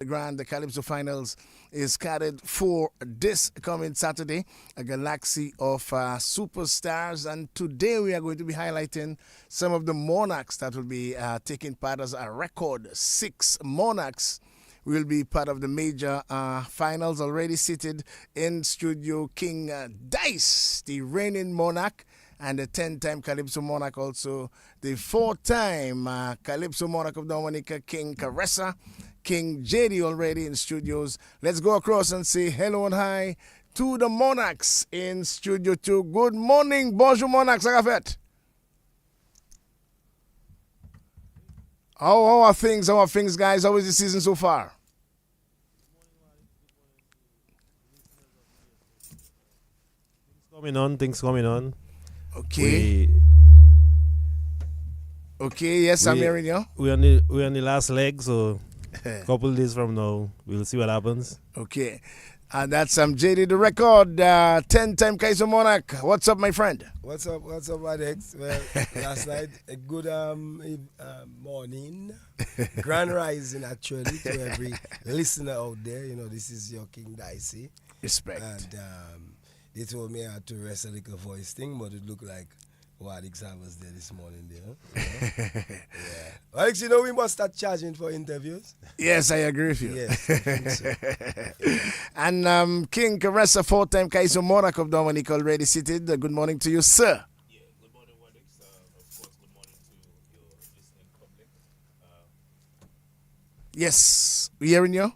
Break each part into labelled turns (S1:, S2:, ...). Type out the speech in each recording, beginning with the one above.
S1: The Calypso Finals is scattered for this coming Saturday, a galaxy of superstars. And today we are going to be highlighting some of the monarchs that will be taking part as a record. 6 monarchs will be part of the major finals. Already seated in studio, King Dice, the reigning monarch, and the 10-time Calypso monarch, also the 4-time Calypso monarch of Dominica, King Caressa. King JD already in studios. Let's go across and say hello and hi to the monarchs in studio 2. Good morning, bonjour monarchs, Agafet. How are things? How are things, guys? How is the season so far?
S2: Things coming on.
S1: Okay. Okay, yes, I'm
S2: we
S1: hearing you.
S2: we're on the last leg, so couple days from now we'll see what happens.
S1: Okay. And that's JD the record, 10-time Kaiser Monarch. What's up, my friend?
S3: What's up, Alex? Well, last night, a good morning, grand rising actually to every listener out there. You know, this is your King Dicey.
S1: Respect.
S3: And they told me I had to rest a little voice thing, but it looked like Alex was there this morning there. Yeah. Alex, you know we must start charging for interviews.
S1: Yes, I agree with you.
S3: Yes, I think so.
S1: And King Caressa, 4-time Kaiser Monarch of Dominica, already seated. Good morning to you, sir.
S4: Yeah, good morning, Alex. Of course, good morning to your listening public.
S1: Yes, we hearing you?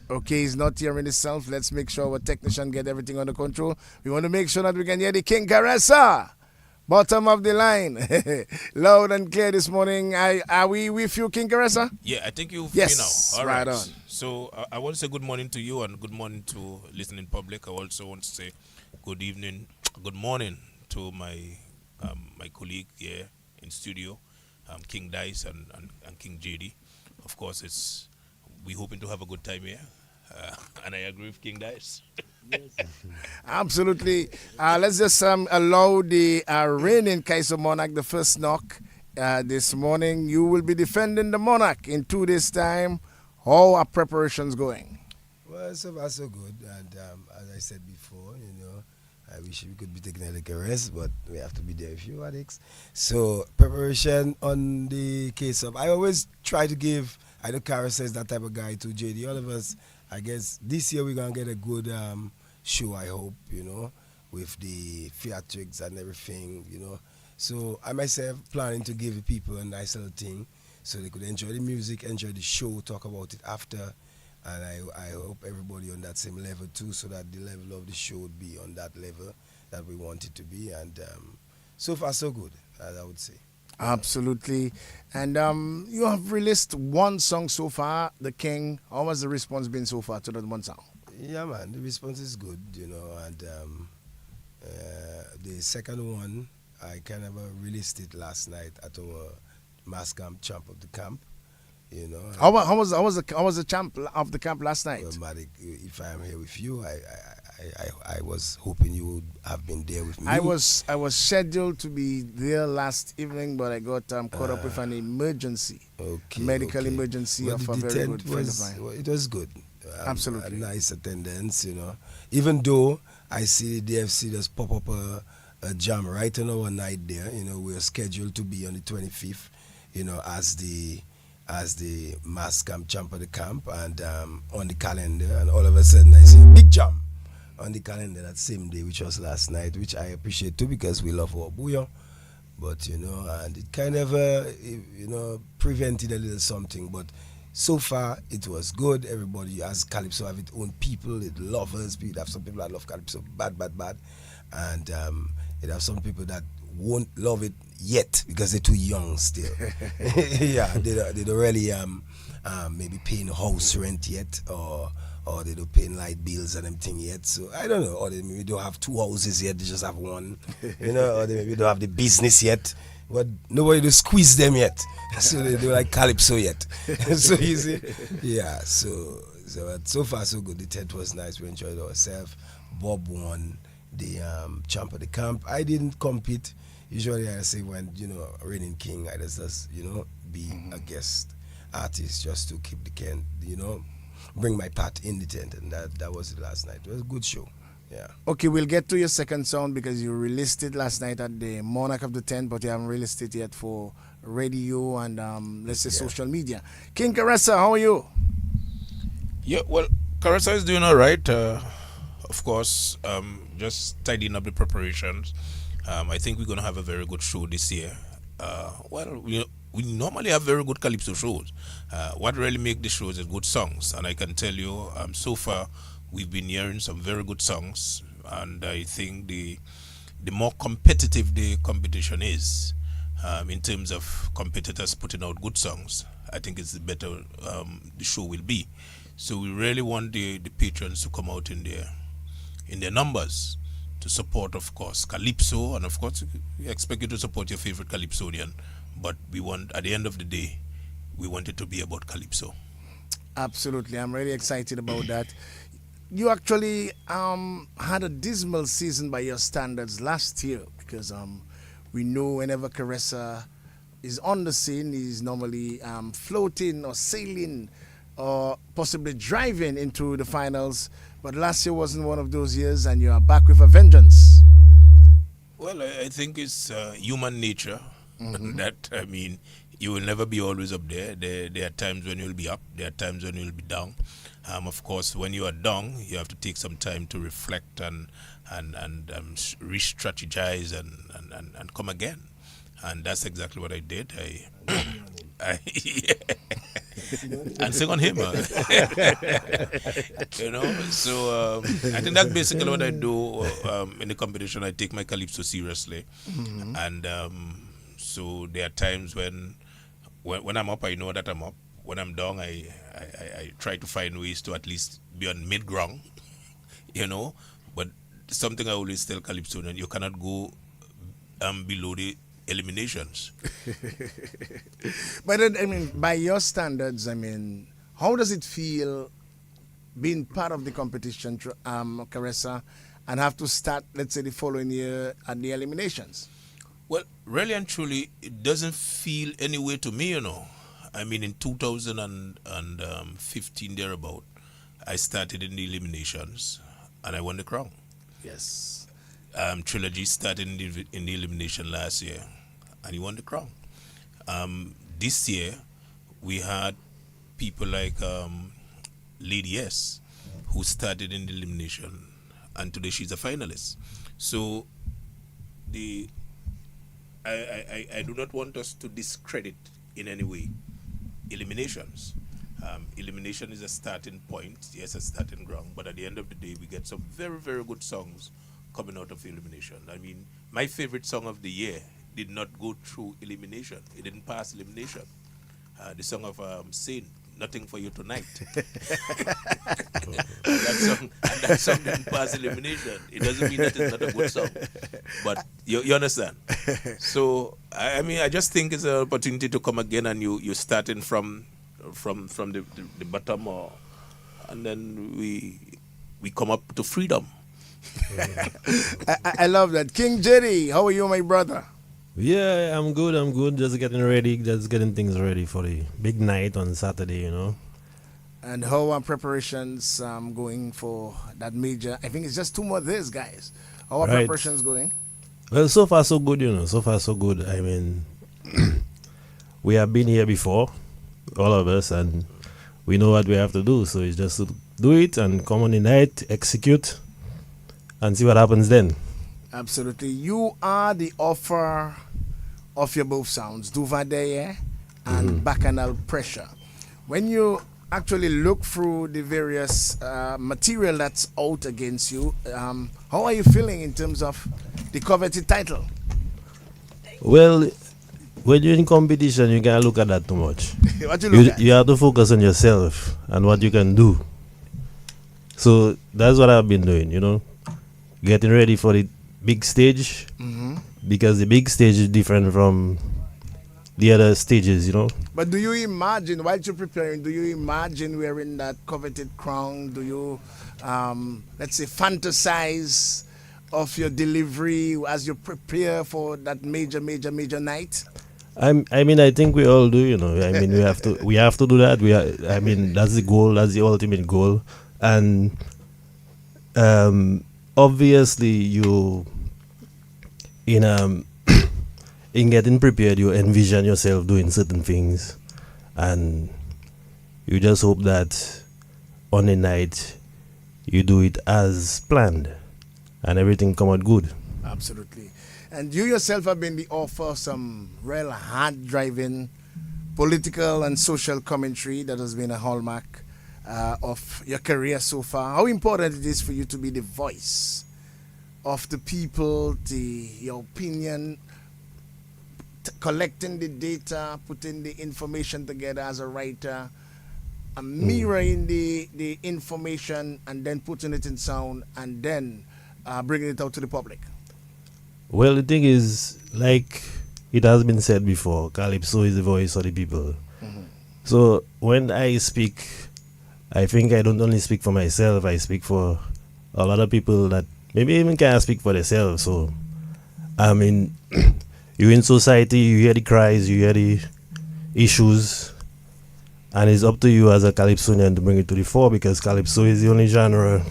S1: Okay, he's not hearing himself. Let's make sure our technician get everything under control. We want to make sure that we can hear the King Caressa. Bottom of the line. Loud and clear this morning. Are we with you, King Caressa?
S4: Yeah, I think you've
S1: Yes,
S4: me now. All
S1: right
S4: right.
S1: on.
S4: So I want to say good morning to you and good morning to listening public. I also want to say good evening, good morning to my my colleague here in studio, King Dice and King JD. Of course, we hoping to have a good time here. And I agree with King Dice.
S1: Absolutely. Let's just allow the reigning Kaiser Monarch the first knock this morning. You will be defending the Monarch in 2 days' time. How are preparations going?
S3: Well, so far so good. And as I said before, you know, I wish we could be taking a little rest, but we have to be there with you, Alex. So preparation on the case of, I always try to give, I know Kara says that type of guy to JD. All of us, I guess this year we're going to get a good show, I hope, you know, with the theatrics and everything, you know. So I myself planning to give the people a nice little thing so they could enjoy the music, enjoy the show, talk about it after. And I hope everybody on that same level too, so that the level of the show would be on that level that we want it to be. And so far so good, as I would say.
S1: Absolutely. And you have released one song so far, The King. How has the response been so far to that one song?
S3: Yeah, man, the response is good, you know. And the second one, I kind of released it last night at our mass camp, Champ of the Camp. You know,
S1: How was the champ of the camp last night?
S3: well, Madik, if I am here with you, I was hoping you would have been there with me.
S1: I was scheduled to be there last evening, but I got caught up with an emergency,
S3: Okay,
S1: medical
S3: okay.
S1: emergency
S3: Well,
S1: of a
S3: the
S1: very
S3: tent
S1: good friend of
S3: was,
S1: mine.
S3: well, it was good.
S1: Absolutely.
S3: A nice attendance, you know. Even though I see the DFC just pop up a jam right on our night there, you know, we're scheduled to be on the 25th, you know, as the mass camp, Champ of the Camp, and on the calendar, and all of a sudden I see a big jam on the calendar that same day, which was last night, which I appreciate too because we love our bouillon. But, you know, and it kind of, you know, prevented a little something. But so far, it was good. Everybody has Calypso, have its own people, it lovers. People have some people that love Calypso bad. And it have some people that won't love it yet because they're too young still. Yeah, they don't really maybe paying house rent yet, or they don't paying light bills and everything yet. So I don't know, or they maybe don't have 2 houses yet, they just have one, you know, or they maybe don't have the business yet, but nobody to squeeze them yet. So they don't like Calypso yet. So you see, yeah. So far so good. The tent was nice. We enjoyed ourselves. Bob won the Champ of the Camp. I didn't compete. Usually I say when, you know, reigning king, I just, you know, be a guest. artists just to keep the can, bring my part in the tent, and that was it last night. It was a good show. Yeah.
S1: Okay, we'll get to your second song because you released it last night at the Monarch of the Tent, but you haven't released it yet for radio and let's say social media. King Caressa, how are you?
S4: Yeah, well, Carissa is doing all right. Of course, just tidying up the preparations. I think we're going to have a very good show this year. Well, we normally have very good calypso shows. What really makes the shows is good songs. And I can tell you, so far, we've been hearing some very good songs. And I think the more competitive the competition is, in terms of competitors putting out good songs, I think it's the better the show will be. So we really want the patrons to come out in their numbers to support, of course, calypso, and of course we expect you to support your favorite calypsonian. But we want, at the end of the day, we want it to be about calypso.
S1: Absolutely, I'm really excited about that. You actually had a dismal season by your standards last year because we know whenever Caressa is on the scene, he's normally floating or sailing or possibly driving into the finals. But last year wasn't one of those years, and you are back with a vengeance.
S4: Well, I think it's human nature that, I mean, you will never be always up there. There are times when you'll be up, there are times when you'll be down. Of course, when you are down, you have to take some time to reflect and re-strategize and come again. And that's exactly what I did. And sing on him. So I think that's basically what I do in the competition. I take my calypso seriously. And so there are times when I'm up, I know that I'm up. When I'm down, I try to find ways to at least be on mid-ground, But something I always tell Calypsonian, you cannot go below the eliminations.
S1: But then, I mean, by your standards, I mean, how does it feel being part of the competition, Caressa, and have to start, let's say, the following year at the eliminations?
S4: Well, really and truly, it doesn't feel any way to me, I mean, in 2015, thereabout, I started in the eliminations, and I won the crown.
S1: Yes.
S4: Trilogy started in the elimination last year, and he won the crown. This year, we had people like Lady S, who started in the elimination, and today she's a finalist. So, I do not want us to discredit in any way eliminations. Elimination is a starting point, yes, a starting ground, but at the end of the day, we get some very, very good songs coming out of elimination. I mean, my favorite song of the year did not go through elimination. It didn't pass elimination. The song of Saint, Nothing for You Tonight. that song didn't pass elimination. It doesn't mean that it's not a good song. But you understand? So, I mean, I just think it's an opportunity to come again, and you're starting from the bottom, and then we come up to freedom.
S1: I love that. King Jerry, how are you, my brother?
S2: Yeah, I'm good. Just getting ready, just getting things ready for the big night on Saturday,
S1: And how are preparations going for that major? I think it's just 2 more days, guys. How are preparations going?
S2: Well, so far so good, So far so good. I mean, we have been here before, all of us, and we know what we have to do. So it's just to do it and come on the night, execute, and see what happens then.
S1: Absolutely. You are the author of your both sounds, Duvadeye and Bacchanal Pressure. When you actually look through the various material that's out against you, how are you feeling in terms of the coveted title?
S2: Well, when you're in competition, you can't look at that too much.
S1: What you look at?
S2: You have to focus on yourself and what you can do. So that's what I've been doing, getting ready for the big stage, because the big stage is different from the other stages,
S1: But do you imagine, while you're preparing, do you imagine wearing that coveted crown? Do you, let's say, fantasize of your delivery as you prepare for that major night?
S2: I mean, I think we all do. I mean, we have to do that. I mean, that's the goal. That's the ultimate goal. And obviously, in in getting prepared, you envision yourself doing certain things, and you just hope that on the night you do it as planned, and everything come out good.
S1: Absolutely. And you yourself have been the author of some real hard-driving political and social commentary that has been a hallmark of your career so far. How important it is for you to be the voice of the people, your opinion, collecting the data, putting the information together as a writer, mirroring the information, and then putting it in sound, and then bringing it out to the public.
S2: Well, the thing is, like it has been said before, Calypso is the voice of the people. So when I speak, I think I don't only speak for myself, I speak for a lot of people that maybe even can't speak for themselves. So, I mean, you're in society, you hear the cries, you hear the issues, and it's up to you as a Calypsonian to bring it to the fore, because Calypso is the only genre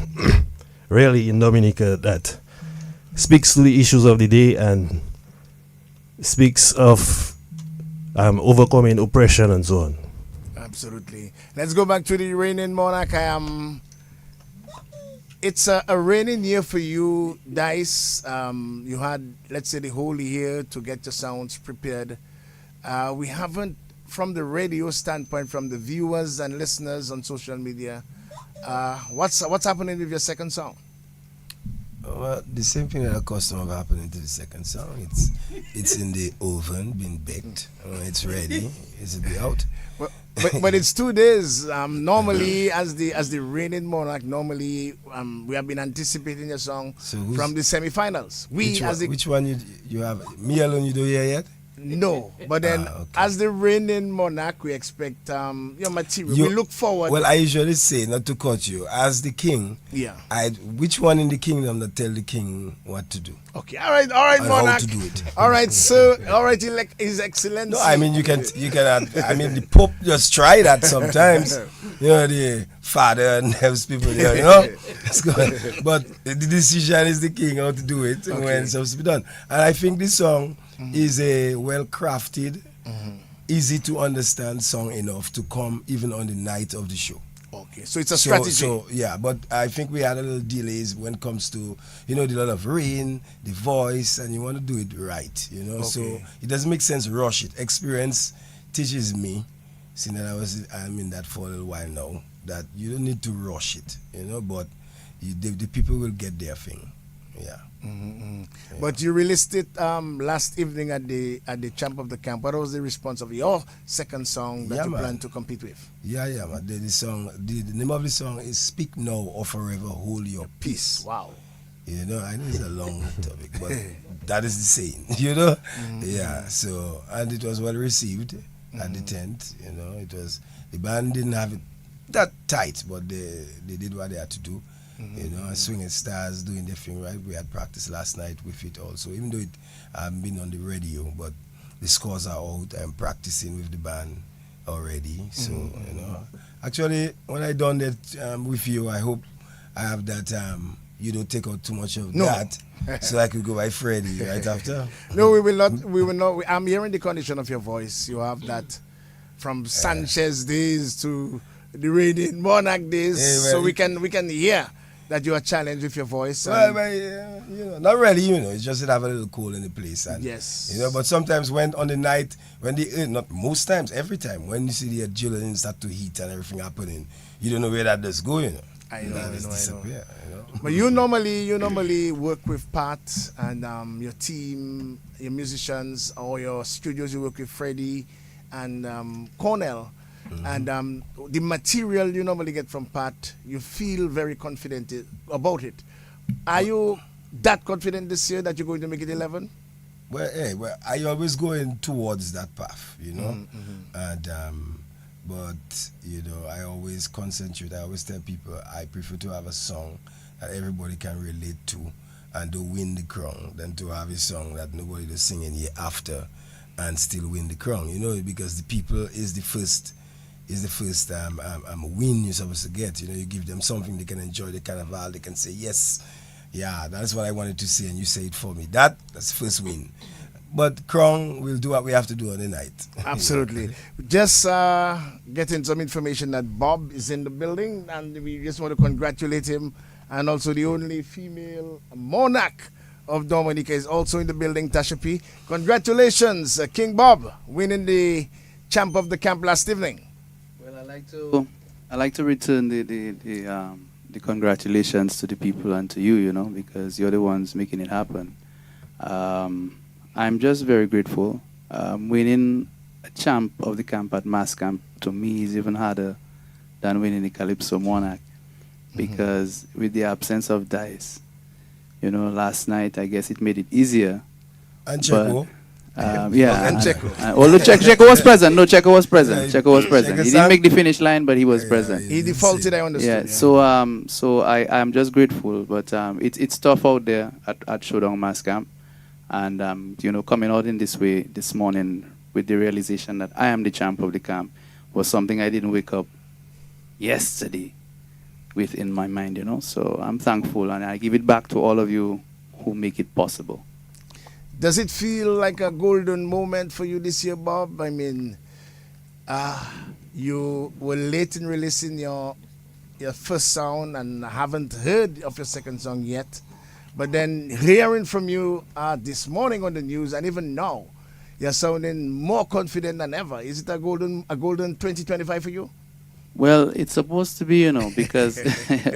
S2: really in Dominica that speaks to the issues of the day and speaks of overcoming oppression and so on.
S1: Absolutely. Let's go back to the reigning monarch. It's a raining year for you, Dice. You had, let's say, the whole year to get your sounds prepared. We haven't, from the radio standpoint, from the viewers and listeners on social media, what's happening with your second song?
S3: Well, the same thing that custom happening to the second song. It's in the oven, being baked. It's ready. It's be out.
S1: But it's 2 days. Normally, as the reigning monarch, normally we have been anticipating your song from the semifinals.
S3: Which one you have? Me alone you don't hear yet?
S1: No, but then
S3: okay.
S1: As the reigning monarch, we expect your material. We look forward.
S3: Well, I usually say, not to cut you, as the king.
S1: Yeah.
S3: Which one in the kingdom that tell the king what to do?
S1: Okay, all right,
S3: and
S1: monarch.
S3: how to do it.
S1: All right, sir. All right, His Excellency.
S3: No, I mean you can. I mean the Pope just try that sometimes. The father and helps people there. It's good. But the decision is the king how to do it and when it's supposed to be done. And I think this song is a well-crafted, easy to understand song enough to come even on the night of the show.
S1: Okay, so it's a strategy.
S3: So yeah, but I think we had a little delays when it comes to the lot of rain, the voice, and you want to do it right. So it doesn't make sense to rush it. Experience teaches me, seeing that I'm in that for a little while now, that you don't need to rush it. But the people will get their thing. Yeah.
S1: Yeah. But you released it last evening at the Champ of the Camp. What was the response of your second song that you plan to compete with?
S3: Yeah. The song, the name of the song is "Speak Now or Forever Hold Your Peace."
S1: Wow.
S3: I know it's a long topic, but that is the saying. Yeah. So and it was well received at the tent. It was, the band didn't have it that tight, but they did what they had to do. Swinging Stars doing their thing right. We had practice last night with it also, even though it hadn't been on the radio, but the scores are out. I'm practicing with the band already. So actually when I done that with you, I hope I have that you don't take out too much of that, so I could go by Freddie right after.
S1: No, we will not. I'm hearing the condition of your voice. You have that from Sanchez days to the reigning monarch days, so we can hear that you are challenged with your voice.
S3: Well, not really, it's just that I have a little cold in the place. And,
S1: yes.
S3: But sometimes when on the night, not most times, every time, when you see the adrenaline start to heat and everything happening, you don't know where that does go,
S1: I know.
S3: Disappear,
S1: But you normally work with Pat and your team, your musicians, or your studios. You work with Freddie and Cornell. And the material you normally get from Pat, you feel very confident about it. Are you that confident this year that you're going to make it 11?
S3: Well, I always going towards that path, and but I always concentrate. I always tell people I prefer to have a song that everybody can relate to and to win the crown than to have a song that nobody is singing year after and still win the crown, you know, because the people is the first win you're supposed to get. You know, you give them something they can enjoy the carnival, they can say yes, yeah, that's what I wanted to say, and you say it for me. That's the first win. But crown, we'll do what we have to do on the night.
S1: Absolutely. Just getting some information that Bob is in the building, and we just want to congratulate him. And also the only female monarch of Dominica is also in the building, Tasha P. Congratulations, King Bob, winning the champ of the camp last evening.
S5: Well, I like to return the congratulations to the people and to you, you know, because you're the ones making it happen. I'm just very grateful. Winning a champ of the camp at Mass Camp to me is even harder than winning the Calypso Monarch, because with the absence of dice, you know, last night I guess it made it easier.
S3: And Checo.
S5: Yeah,
S1: And Checo.
S5: Although Checo was present. No, Checo was present.
S3: Yeah,
S5: Checo was present.
S3: Checo
S5: He
S3: Sam.
S5: didn't make the finish line, but he was present.
S1: He defaulted, I understood.
S5: Yeah, so I'm just grateful, but it's tough out there at Showdown Mass Camp, and you know, coming out in this way this morning with the realization that I am the champ of the camp was something I didn't wake up yesterday with in my mind, you know. So I'm thankful, and I give it back to all of you who make it possible.
S1: Does it feel like a golden moment for you this year, Bob? I mean, you were late in releasing your first song and haven't heard of your second song yet. But then hearing from you this morning on the news, and even now, you're sounding more confident than ever. Is it a golden 2025 for you?
S5: Well, it's supposed to be, you know, because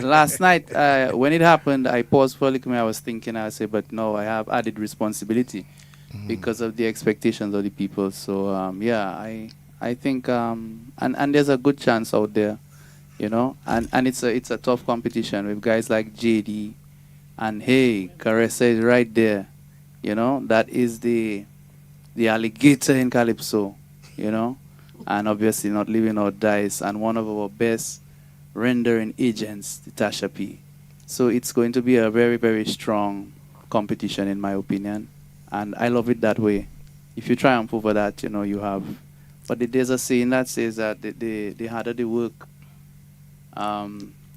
S5: last night when it happened, I paused for a little minute. I was thinking, I said, but no, I have added responsibility because of the expectations of the people. So yeah, I think and there's a good chance out there, you know, and it's a tough competition with guys like JD, and hey, Caressa is right there, you know. That is the alligator in Calypso, you know. And obviously not leaving out dice, and one of our best rendering agents, the Tasha P. So it's going to be a very, very strong competition in my opinion, and I love it that way. If you triumph over that, you know, you have. But there's a saying that says that the harder the work,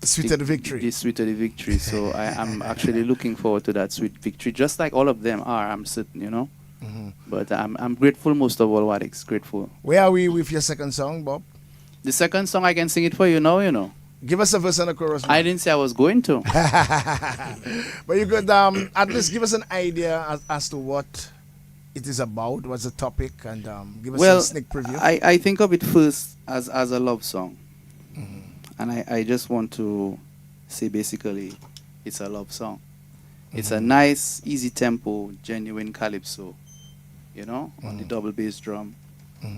S1: The sweeter the victory.
S5: The sweeter the victory. So I'm actually looking forward to that sweet victory, just like all of them are, I'm certain, you know. But I'm grateful most of all, Wadix, grateful.
S1: Where are we with your second song, Bob?
S5: The second song, I can sing it for you now, you know.
S1: Give us a verse and a chorus.
S5: I didn't say I was going to.
S1: But you could at least give us an idea as to what it is about, what's the topic, and give us a sneak preview.
S5: I think of it first as a love song. And I just want to say basically it's a love song. It's a nice, easy tempo, genuine calypso, you know, on the double bass drum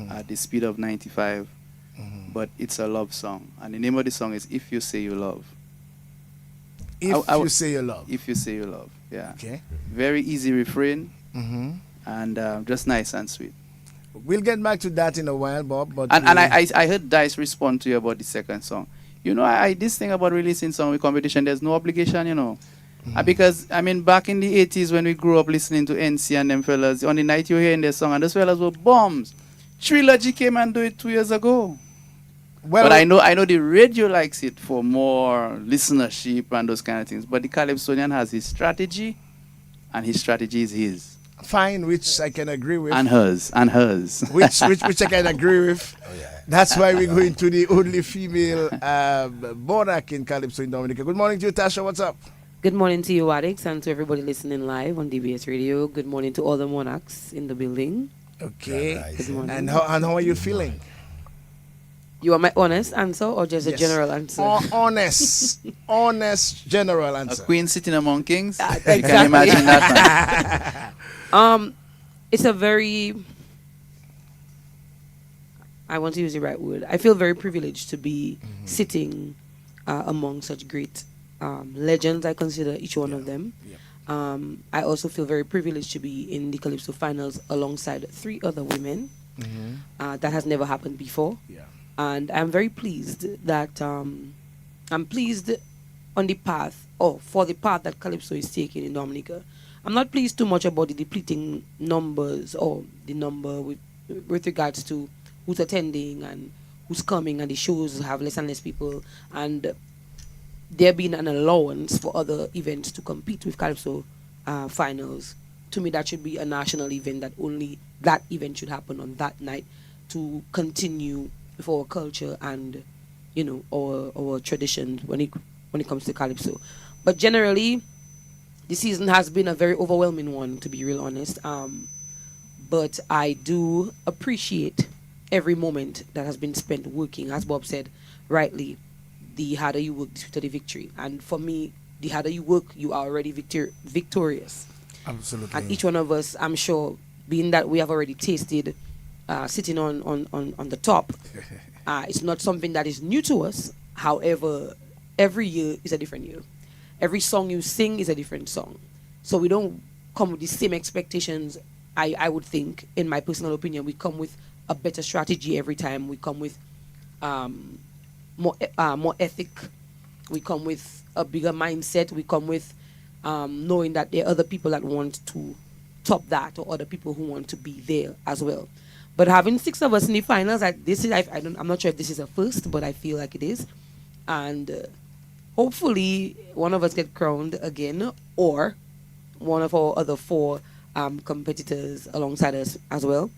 S5: at the speed of 95. But it's a love song. And the name of the song is If You Say You Love.
S1: If You Say You Love.
S5: If You Say You Love, yeah.
S1: Okay.
S5: Very easy refrain and just nice and sweet.
S1: We'll get back to that in a while, Bob. But
S5: and I heard Dice respond to you about the second song. You know, this thing about releasing song with competition, there's no obligation, you know. Because, I mean, back in the 80s when we grew up listening to NC and them fellas, on the night you were hearing their song, and those fellas were bombs. Trilogy came and do it 2 years ago.
S1: Well,
S5: but I know the radio likes it for more listenership and those kind of things. But the Calypsonian has his strategy, and his strategy is his.
S1: Fine, which I can agree with.
S5: And hers.
S1: which I can agree with.
S3: Oh, yeah.
S1: That's why we're going to the only female monarch in Calypso in Dominica. Good morning to you, Tasha. What's up?
S6: Good morning to you, Wadix, and to everybody listening live on DBS Radio. Good morning to all the monarchs in the building.
S1: Okay.
S3: Nice.
S6: Good morning.
S1: And how are you feeling?
S6: You want my honest answer or just a general answer?
S1: Honest general
S5: A
S1: answer.
S5: queen sitting among kings. You
S6: Exactly.
S5: can imagine that, man.
S6: It's a very, I want to use the right word. I feel very privileged to be sitting among such great legends. I consider each one of them. I also feel very privileged to be in the Calypso finals alongside 3 other women. That has never happened before.
S1: Yeah.
S6: And I'm very pleased that I'm pleased on the path, or for the path that Calypso is taking in Dominica. I'm not pleased too much about the depleting numbers or the number with regards to who's attending and who's coming, and the shows have less and less people, and there being an allowance for other events to compete with Calypso finals. To me, that should be a national event, that only that event should happen on that night to continue with our culture and, you know, our traditions when it comes to Calypso. But generally, the season has been a very overwhelming one, to be real honest. But I do appreciate every moment that has been spent working. As Bob said rightly, the harder you work, the sweeter the victory. And for me, the harder you work, you are already victorious.
S1: Absolutely.
S6: And each one of us, I'm sure, being that we have already tasted sitting on the top, it's not something that is new to us. However, every year is a different year. Every song you sing is a different song. So we don't come with the same expectations. I would think, in my personal opinion, we come with a better strategy every time. We come with more ethic. We come with a bigger mindset. We come with knowing that there are other people that want to top that, or other people who want to be there as well. But having 6 of us in the finals, I'm not sure if this is a first, but I feel like it is. And hopefully one of us get crowned again, or one of our other 4 competitors alongside us as well.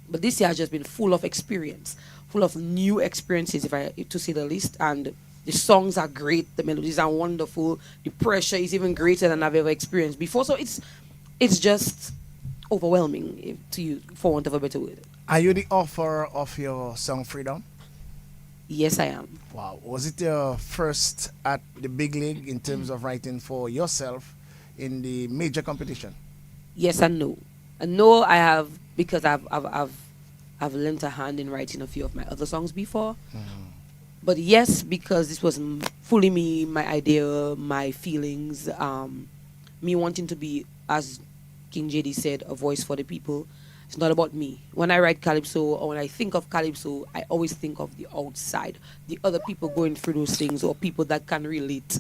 S6: But this year has just been full of experience, full of new experiences, if to say the least. And the songs are great, the melodies are wonderful, the pressure is even greater than I've ever experienced before. So it's just overwhelming, to use, for want of a better word.
S1: Are you the author of your song Freedom?
S6: Yes, I am.
S1: Wow. Was it your first at the big league in terms of writing for yourself in the major competition?
S6: Yes and no. And no, I have, because I've lent a hand in writing a few of my other songs before. But yes, because this was fully me, my idea, my feelings, me wanting to be, as King JD said, a voice for the people. It's not about me. When I write Calypso, or when I think of Calypso, I always think of the outside, the other people going through those things, or people that can relate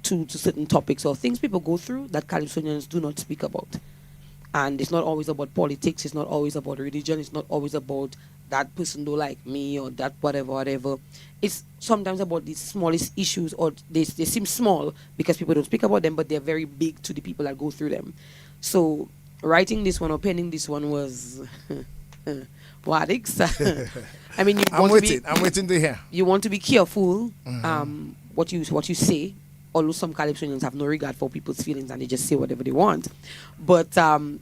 S6: to certain topics or things people go through that Calypsonians do not speak about. And it's not always about politics, it's not always about religion, it's not always about that person don't like me, or that whatever. It's sometimes about the smallest issues, or they seem small because people don't speak about them, but they're very big to the people that go through them. So writing this one or penning this one was Wadix. I mean,
S1: I'm waiting to hear.
S6: You want to be careful what you say. Although some Calypsonians have no regard for people's feelings and they just say whatever they want. But I'm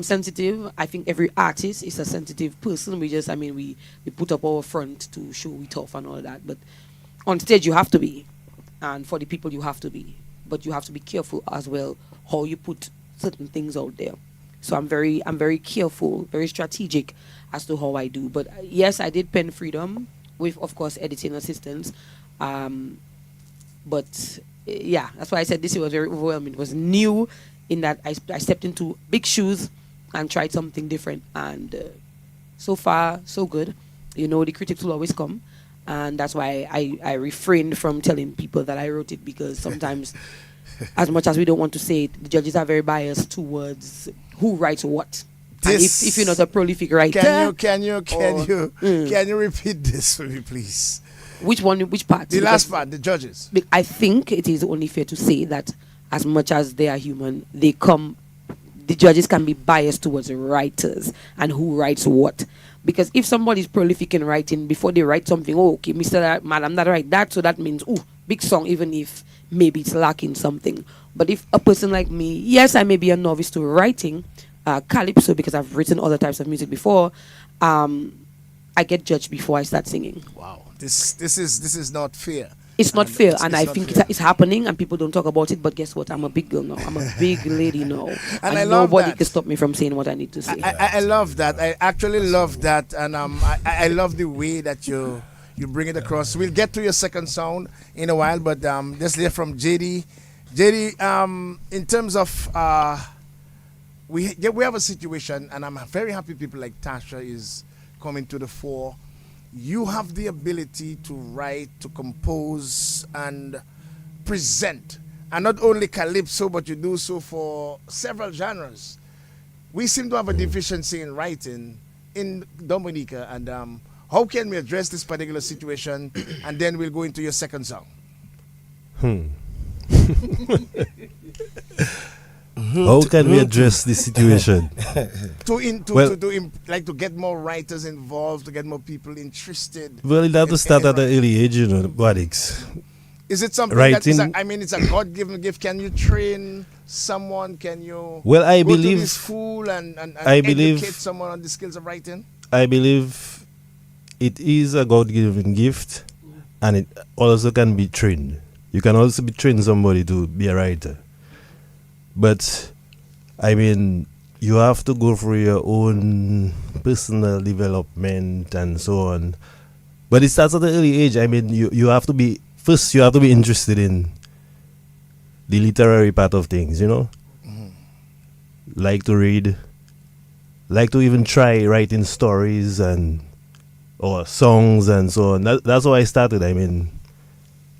S6: sensitive. I think every artist is a sensitive person. We put up our front to show we tough and all that. But on stage you have to be. And for the people you have to be. But you have to be careful as well how you put certain things out there. So I'm very careful, very strategic as to how I do. But yes, I did pen Freedom with, of course, editing assistance. But yeah, that's why I said this year was very overwhelming. It was new in that I stepped into big shoes and tried something different. And so far, so good. You know, the critics will always come. And that's why I refrained from telling people that I wrote it, because sometimes, as much as we don't want to say it, the judges are very biased towards who writes what. And if you're not a prolific writer...
S1: Can you repeat this for me, please?
S6: Which one? Which part?
S1: The last part, the judges.
S6: I think it is only fair to say that as much as they are human, the judges can be biased towards writers and who writes what. Because if somebody is prolific in writing, before they write something, okay, Mr. Madam, that write that, so that means, big song, even if maybe it's lacking something. But if a person like me, yes, I may be a novice to writing Calypso, because I've written other types of music before, I get judged before I start singing.
S1: Wow. This is not fair.
S6: It's not fair, and I think it's happening, and people don't talk about it. But guess what? I'm a big girl now. I'm a big lady now,
S1: and I love
S6: nobody
S1: that.
S6: can stop me from saying what I need to say.
S1: I love that. I actually love that, and I love the way that you bring it across. We'll get to your second sound in a while, but let's hear from JD. JD, in terms of we have a situation, and I'm very happy people like Tasha is coming to the fore. You have the ability to write, to compose, and present and not only calypso, but you do so for several genres. We seem to have a deficiency in writing in Dominica, and how can we address this particular situation? And then we'll go into your second song.
S2: How can we address this situation?
S1: To get more writers involved, to get more people interested.
S2: Well, it have to start at an early age, Wadix.
S1: Is it something
S2: Writing,
S1: it's a God-given gift? Can you train someone? Can you
S2: well, I
S1: go
S2: believe
S1: to this school and
S2: I believe
S1: educate someone on the skills of writing?
S2: I believe it is a God-given gift, and it also can be trained. You can also be trained somebody to be a writer. But, I mean, you have to go through your own personal development and so on. But it starts at an early age. I mean, you have to be interested in the literary part of things, Like to read, like to even try writing stories or songs and so on. That's how I started. I mean,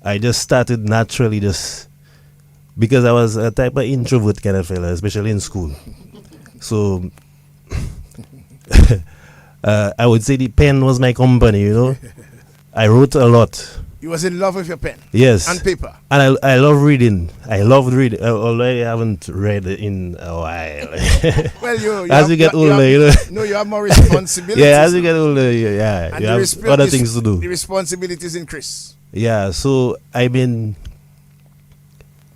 S2: I just started naturally just because I was a type of introvert kind of fella, especially in school. So I would say the pen was my company, I wrote a lot.
S1: You was in love with your pen?
S2: Yes.
S1: And paper?
S2: And I love reading. I loved reading, although I haven't read in a while.
S1: Well,
S2: as you get older,
S1: you have more responsibilities.
S2: Yeah, as you get older, you have other things to do.
S1: The responsibilities increase.
S2: Yeah, so, I mean,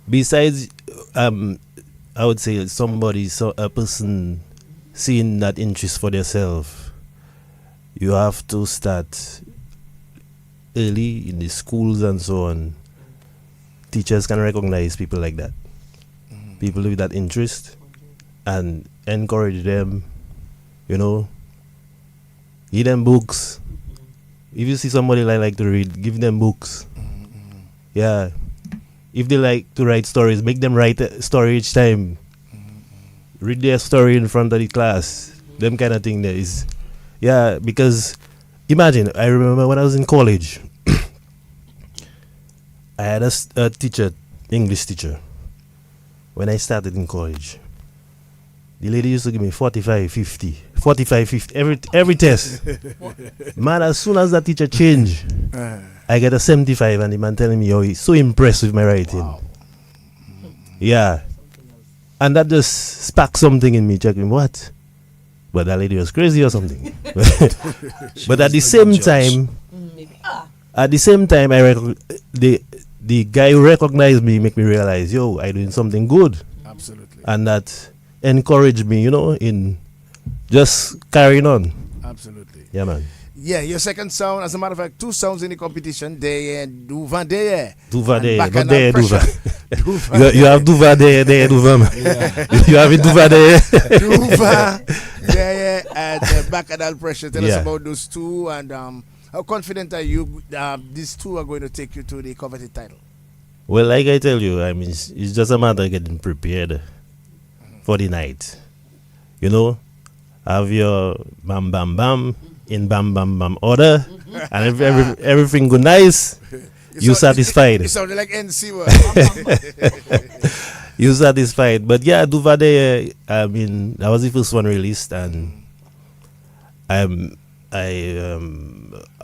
S2: besides, I would say a person seeing that interest for themselves, you have to start early in the schools and so on. Teachers can recognize people like that, people with that interest, and encourage them, give them books. If you see somebody like to read, give them books. Yeah. If they like to write stories, make them write a story each time. Read their story in front of the class. Them kind of thing there is. Yeah, because imagine, I remember when I was in college, I had a teacher, English teacher, when I started in college. The lady used to give me 45, 50 every test. Man, as soon as that teacher changed, I get a 75, and the man telling me, he's so impressed with my writing. Wow. Yeah. And that just sparked something in me, checking what? But that lady was crazy or something. But at the same time, the guy who recognized me make me realize, I doing something good.
S1: Absolutely.
S2: And that encouraged me, in just carrying on.
S1: Absolutely.
S2: Yeah, man.
S1: Yeah, your second sound, as a matter of fact, 2 sounds in the competition.
S2: Duva. You have Duva there, Duva, man. Yeah. You have it Duva there.
S1: Duva, and Bacchanal Pressure. Tell us about those 2, and how confident are you these 2 are going to take you to the coveted title?
S2: Well, like I tell you, I mean, it's just a matter of getting prepared for the night. Have your bam, bam, bam in bam, bam, bam order, and if everything go nice, you satisfied.
S1: You sound like NC.
S2: You satisfied. But yeah, Duvade, I mean, that was the first one released, and I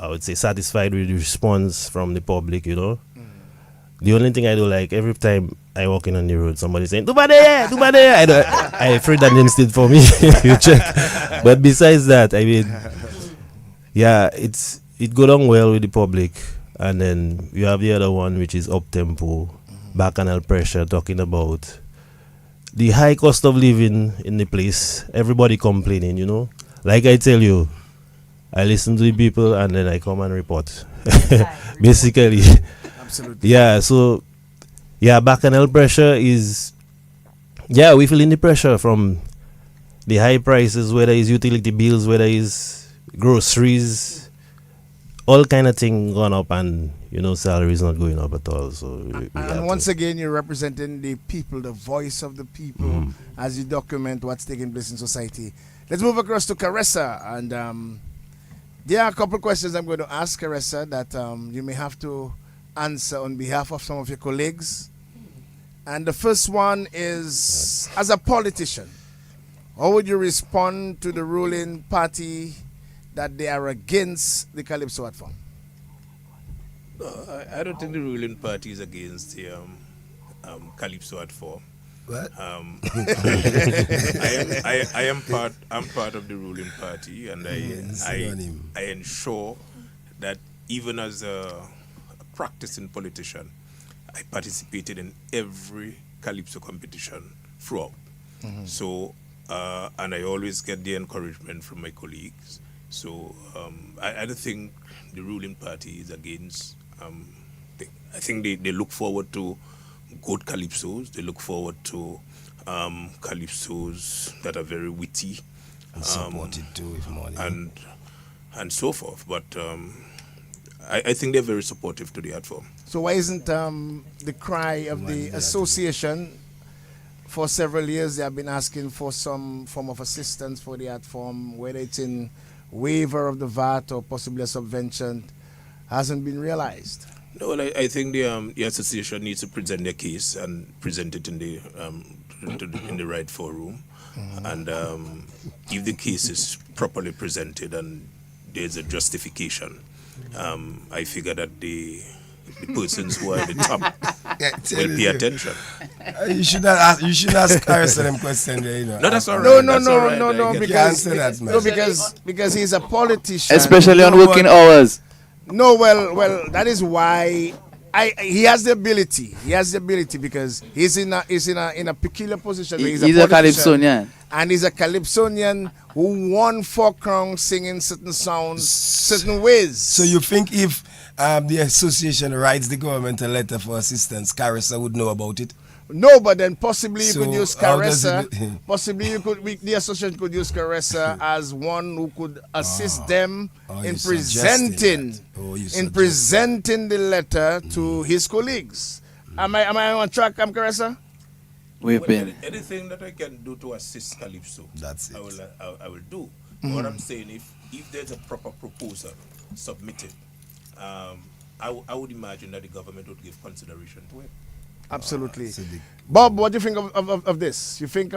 S2: would say satisfied with the response from the public, The only thing I do, like, every time I walk in on the road, somebody saying, Duvade! I afraid that name's still for me. You check. But besides that, I mean, yeah, it go down well with the public. And then you have the other one, which is Up Tempo, Bacchanal Pressure, talking about the high cost of living in the place. Everybody complaining, Like I tell you, I listen to the people and then I come and report. Basically.
S1: Absolutely.
S2: Yeah, so, Bacchanal Pressure is, we feeling the pressure from the high prices, whether it's utility bills, whether it's groceries, all kind of thing gone up, and salary is not going up at all. So
S1: and once again, you're representing the people, the voice of the people, as you document what's taking place in society. Let's move across to Caressa, and there are a couple of questions I'm going to ask Caressa that you may have to answer on behalf of some of your colleagues. And the first one is, as a politician, how would you respond to the ruling party that they are against the Calypso art form?
S4: I don't think the ruling party is against the Calypso art form.
S3: What?
S4: I'm part of the ruling party, and I ensure that even as a practicing politician, I participated in every Calypso competition throughout. So, and I always get the encouragement from my colleagues. So, I don't think the ruling party is against. I think they look forward to good calypsos. They look forward to calypsos that are very witty,
S3: And supported too with money.
S4: and so forth. But I think they're very supportive to the art form.
S1: So why isn't the cry of the association, for several years they have been asking for some form of assistance for the art form, whether it's in waiver of the VAT or possibly a subvention, hasn't been realized?
S4: No, well, I think the association needs to present their case and present it in the in the right forum, and if the case is properly presented and there's a justification, I figure that the persons who are at the top will pay attention.
S3: You should not ask. You should ask Carson them question there. You know.
S4: No, that's all right.
S1: No,
S4: That's all right. I get it.
S1: because
S3: answer that, man.
S1: no, because he's a politician.
S5: Especially on
S1: No,
S5: working hours.
S1: No, well, that is why he has the ability. He has the ability because he's in a peculiar position. Where
S5: He's
S1: politician,
S5: a Calypsonian.
S1: and he's a Calypsonian who won 4 crowns singing certain sounds, certain ways.
S3: So you think if the association writes the government a letter for assistance, Carissa would know about it?
S1: No, but then possibly you
S3: So
S1: could use
S3: how does
S1: Caressa.
S3: it-
S1: Possibly the association could use Caressa as one who could assist them in
S3: you're suggesting
S1: presenting,
S3: that. Oh, you
S1: in
S3: suggest
S1: presenting the letter to his colleagues. Am I on track, Caressa?
S5: We've
S4: But
S5: been.
S4: anything that I can do to assist Calypso,
S3: That's it.
S4: I will do. What I'm saying, if there's a proper proposal submitted, I would imagine that the government would give consideration to it.
S1: Absolutely.
S3: So the-
S1: Bob, what do you think of this? You think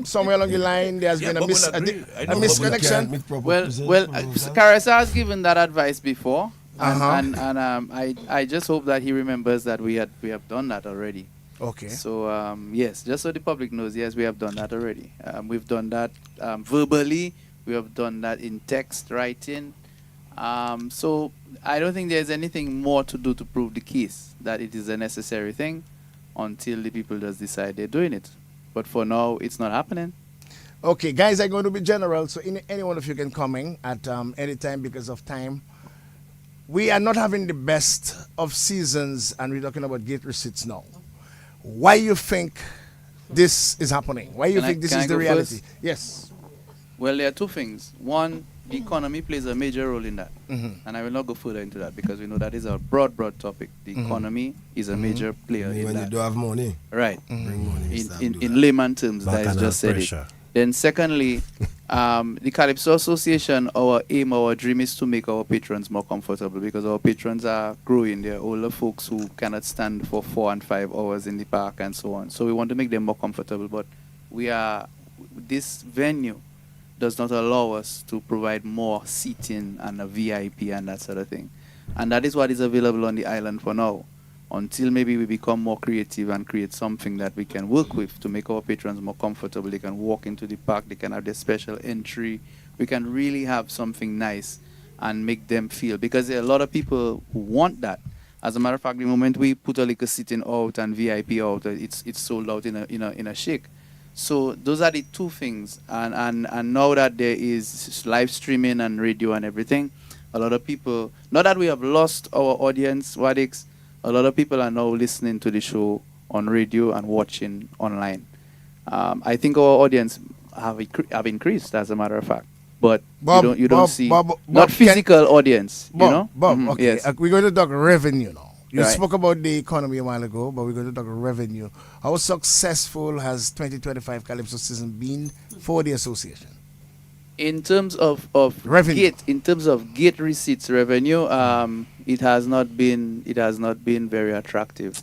S1: somewhere along the line there has
S4: Yeah,
S1: been
S4: Bob will agree. I know
S1: a
S4: Bob will
S1: misconnection?
S3: Make proper
S5: Well,
S3: proposal.
S5: Carissa has given that advice before,
S1: Uh-huh.
S5: and I just hope that he remembers that we have done that already.
S1: Okay.
S5: So yes, just so the public knows, yes, we have done that already. We've done that verbally. We have done that in text writing. So I don't think there's anything more to do to prove the case that it is a necessary thing until the people just decide they're doing it. But for now, it's not happening.
S1: Okay, guys are going to be general, so any one of you can come in at any time because of time. We are not having the best of seasons, and we're talking about gate receipts now. Why you think this is happening? Why you
S5: Can I-
S1: think this
S5: can
S1: is
S5: I
S1: the
S5: go
S1: reality?
S5: first?
S1: Yes.
S5: Well, there are two things. One, the economy plays a major role in that.
S1: Mhm.
S5: And I will not go further into that because we know that is a broad topic. The economy is a major player in
S3: when you
S5: that.
S3: don't have money,
S5: Right.
S3: bring money. start
S5: In
S3: do that.
S5: layman terms, that is
S2: Bacchanal
S5: just said
S2: pressure.
S5: it. Then secondly, the Calypso Association, our aim, our dream is to make our patrons more comfortable because our patrons are growing. They're older folks who cannot stand for 4 and 5 hours in the park and so on. So we want to make them more comfortable. But this venue does not allow us to provide more seating and a VIP and that sort of thing. And that is what is available on the island for now. Until maybe we become more creative and create something that we can work with to make our patrons more comfortable. They can walk into the park, they can have their special entry. We can really have something nice and make them feel, because there are a lot of people who want that. As a matter of fact, the moment we put a liquor sitting out and VIP out, it's sold out in a shake. So those are the two things. And now that there is live streaming and radio and everything, a lot of people, not that we have lost our audience, Wadix, a lot of people are now listening to the show on radio and watching online. I think our audience have increased, as a matter of fact. But
S1: Bob,
S5: you don't
S1: Bob,
S5: see
S1: Bob,
S5: not
S1: can-
S5: physical audience.
S1: Bob,
S5: you know,
S1: Bob,
S5: Mhm,
S1: okay.
S5: yes.
S1: We're going to talk revenue now. You
S5: Right.
S1: spoke about the economy a while ago, but we're going to talk revenue. How successful has 2025 Calypso season been for the association?
S5: In terms of
S1: Revenue.
S5: gate receipts revenue, it has not been very attractive.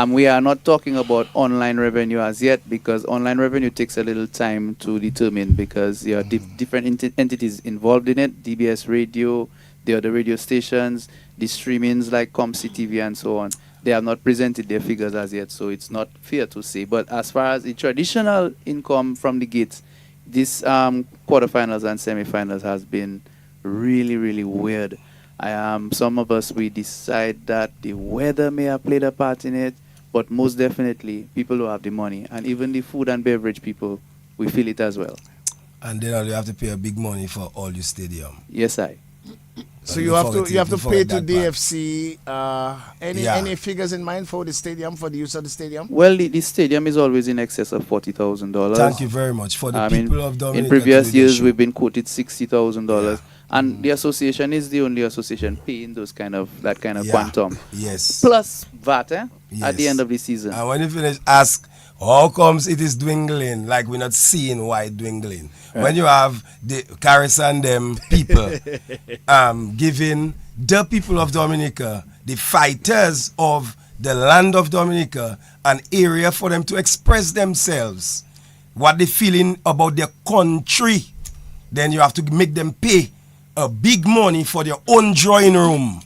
S5: We are not talking about online revenue as yet because online revenue takes a little time to determine because there are different entities involved in it. DBS Radio, there are the radio stations, the streamings like ComC TV and so on. They have not presented their figures as yet, so it's not fair to say. But as far as the traditional income from the gates, this quarterfinals and semifinals has been really, really weird. Some of us, we decide that the weather may have played a part in it, but most definitely people who have the money and even the food and beverage people, we feel it as well.
S3: And then you have to pay a big money for all your stadium.
S5: Yes, I.
S1: So you have to pay to DFC. Any figures in mind for the stadium, for the use of the stadium?
S5: Well, the stadium is always in excess of $40,000.
S3: Thank you very much for the people of Dominica.
S5: In previous years, we've been quoted $60,000, and the association is the only association paying that kind of quantum.
S3: Yes.
S5: Plus VAT at the end of the season.
S3: And when you finish, ask how comes it is dwindling? Like we're not seeing why it dwindling. When you have the Caris and them people giving the people of Dominica, the fighters of the land of Dominica, an area for them to express themselves, what they feeling about their country, then you have to make them pay a big money for their own drawing room.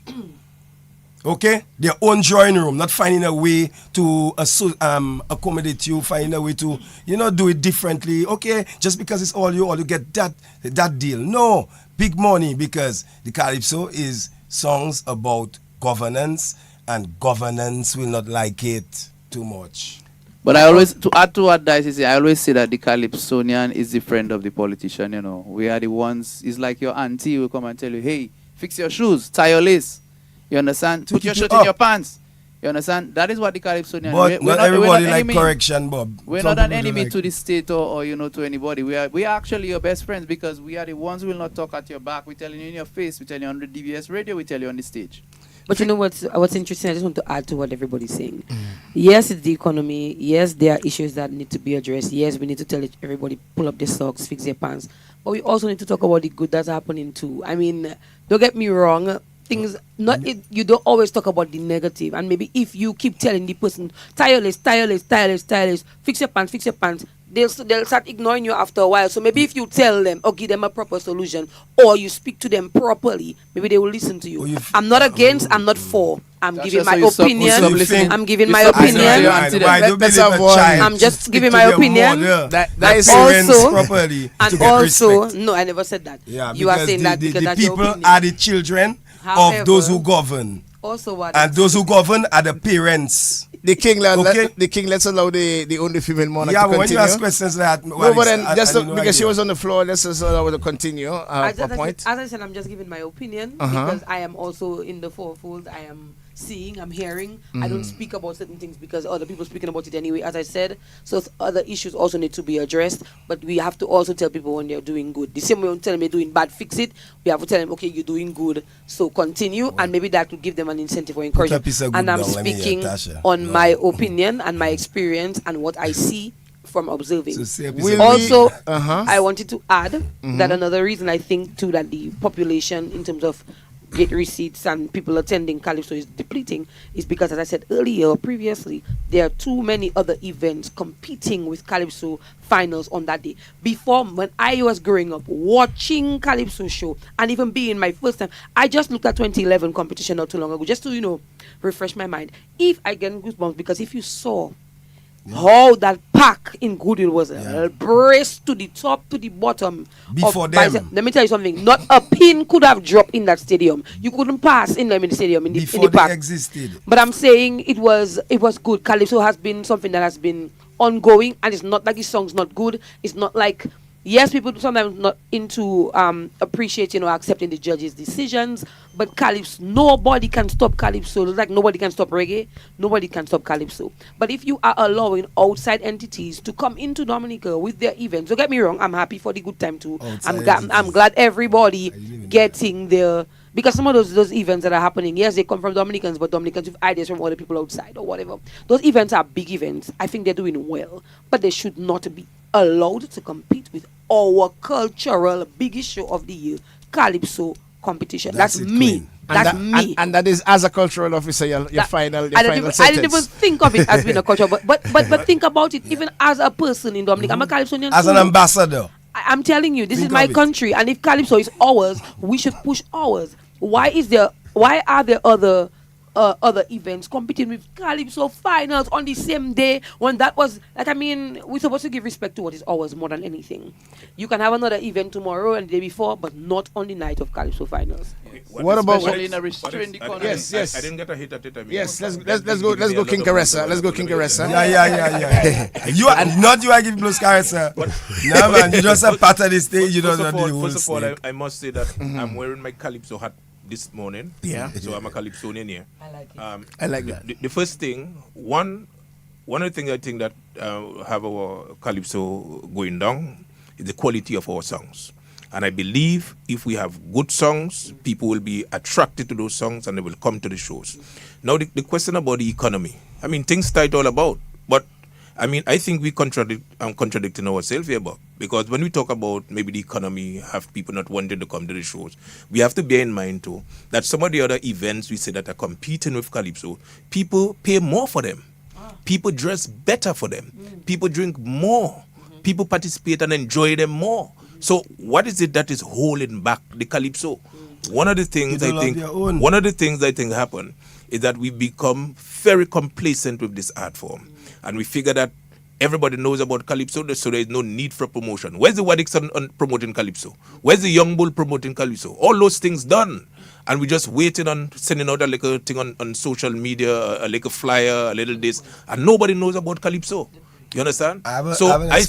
S3: Okay? Their own drawing room, not finding a way to accommodate you, finding a way to, do it differently. Okay, just because it's all you get that deal. No, big money, because the Calypso is songs about governance, and governance will not like it too much.
S5: But I always, to add to what Dice is, I always say that the Calypsonian is the friend of the politician, We are the ones, it's like your auntie will come and tell you, hey, fix your shoes, tie your lace. You understand? Put your shirt in your pants. You understand? That is what the Calypsonian.
S3: But not everybody like correction, Bob.
S5: We're not an enemy to the state or to anybody. We are actually your best friends because we are the ones who will not talk at your back. We're telling you in your face. We tell you on the DBS radio. We tell you on the stage.
S6: But you know what's interesting? I just want to add to what everybody's saying. Yes, it's the economy. Yes, there are issues that need to be addressed. Yes, we need to tell everybody pull up their socks, fix their pants. But we also need to talk about the good that's happening too. I mean, don't get me wrong. You don't always talk about the negative, and maybe if you keep telling the person tireless, fix your pants, they'll start ignoring you after a while. So maybe if you tell them or give them a proper solution, or you speak to them properly, maybe they will listen to you. I'm not against, I'm not for. I'm giving my opinion. I'm giving my opinion. I'm just giving my opinion. Also, no, I never said that. You are saying that because that's your opinion.
S3: The people are the children of those who govern.
S6: Also, what?
S3: And those who govern are the parents.
S1: The king, let's allow the only female monarch to continue.
S3: But when you ask questions like that,
S1: no, but then because she was on the floor, let's just allow her to continue.
S6: As I said, I'm just giving my opinion because I am also in the fourfold. I am seeing, I'm hearing. I don't speak about certain things because other people speaking about it anyway, as I said. So other issues also need to be addressed, but we have to also tell people when they're doing good. The same way when tell them you're doing bad, fix it. We have to tell them, okay, you're doing good, so continue, and maybe that will give them an incentive or encouragement. And I'm speaking on my opinion and my experience and what I see from observing. Also, I wanted to add that another reason I think too that the population in terms of gate receipts and people attending Calypso is depleting is because, as I said earlier or previously, there are too many other events competing with Calypso finals on that day. Before, when I was growing up watching Calypso show and even being my first time, I just looked at 2011 competition not too long ago just to refresh my mind. If I get goosebumps because if you saw how that pack in Goodwill was braced to the top to the bottom.
S3: Before them.
S6: Let me tell you something. Not a pin could have dropped in that stadium. You couldn't pass in them in the stadium in the pack.
S3: They existed.
S6: But I'm saying it was good. Calypso has been something that has been ongoing, and it's not like the song's not good. It's not like yes, people sometimes not into appreciating or accepting the judges' decisions, but Calypso, nobody can stop Calypso. It's like nobody can stop reggae, nobody can stop Calypso. But if you are allowing outside entities to come into Dominica with their events, don't get me wrong, I'm happy for the good time too. I'm glad everybody getting there. Because some of those events that are happening, yes, they come from Dominicans, but Dominicans with ideas from other people outside or whatever. Those events are big events. I think they're doing well, but they should not be allowed to compete with our cultural biggest show of the year, Calypso competition. That's me. That's me.
S1: And that is, as a cultural officer, your final
S6: I didn't
S1: sentence.
S6: even think of it as being a culture, but think about it. Even as a person in Dominic, I'm a Calypsonian
S3: As
S6: too.
S3: an ambassador.
S6: I'm telling you, this
S3: Think
S6: is my
S3: of it.
S6: country, and if Calypso is ours, we should push ours. Why are there other events competing with Calypso finals on the same day when that was we're supposed to give respect to what is ours more than anything. You can have another event tomorrow and the day before, but not on the night of Calypso finals.
S1: What about
S5: Especially in a restrained economy.
S1: Yes.
S4: I didn't get a hit at it. I mean,
S1: Yes, let's go King Caressa. Let's go King Caressa.
S3: Yeah. You are not you are giving blows Caressa. No man, you just a part of the stage. You don't know the whole
S4: First of all,
S3: snake.
S4: I must say that I'm wearing my Calypso hat this morning.
S1: Yeah.
S4: So I'm a Calypsonian here.
S6: I like it.
S1: I like that.
S4: The first thing, one of the things I think that have our Calypso going down is the quality of our songs. And I believe if we have good songs, people will be attracted to those songs and they will come to the shows. Now, the question about the economy. I mean, things tight all about. But, I mean, I think we contradicting ourselves here, Bob. Because when we talk about maybe the economy, have people not wanting to come to the shows, we have to bear in mind, too, that some of the other events we say that are competing with Calypso, people pay more for them. People dress better for them. People drink more. People participate and enjoy them more. So what is it that is holding back the Calypso? One of the things I think happen is that we become very complacent with this art form. And we figure that everybody knows about Calypso, so there is no need for promotion. Where's the Waddix on promoting Calypso? Where's the Young Bull promoting Calypso? All those things done. And we're just waiting on sending out a little thing on social media, a little flyer, a little this, and nobody knows about Calypso. You understand? I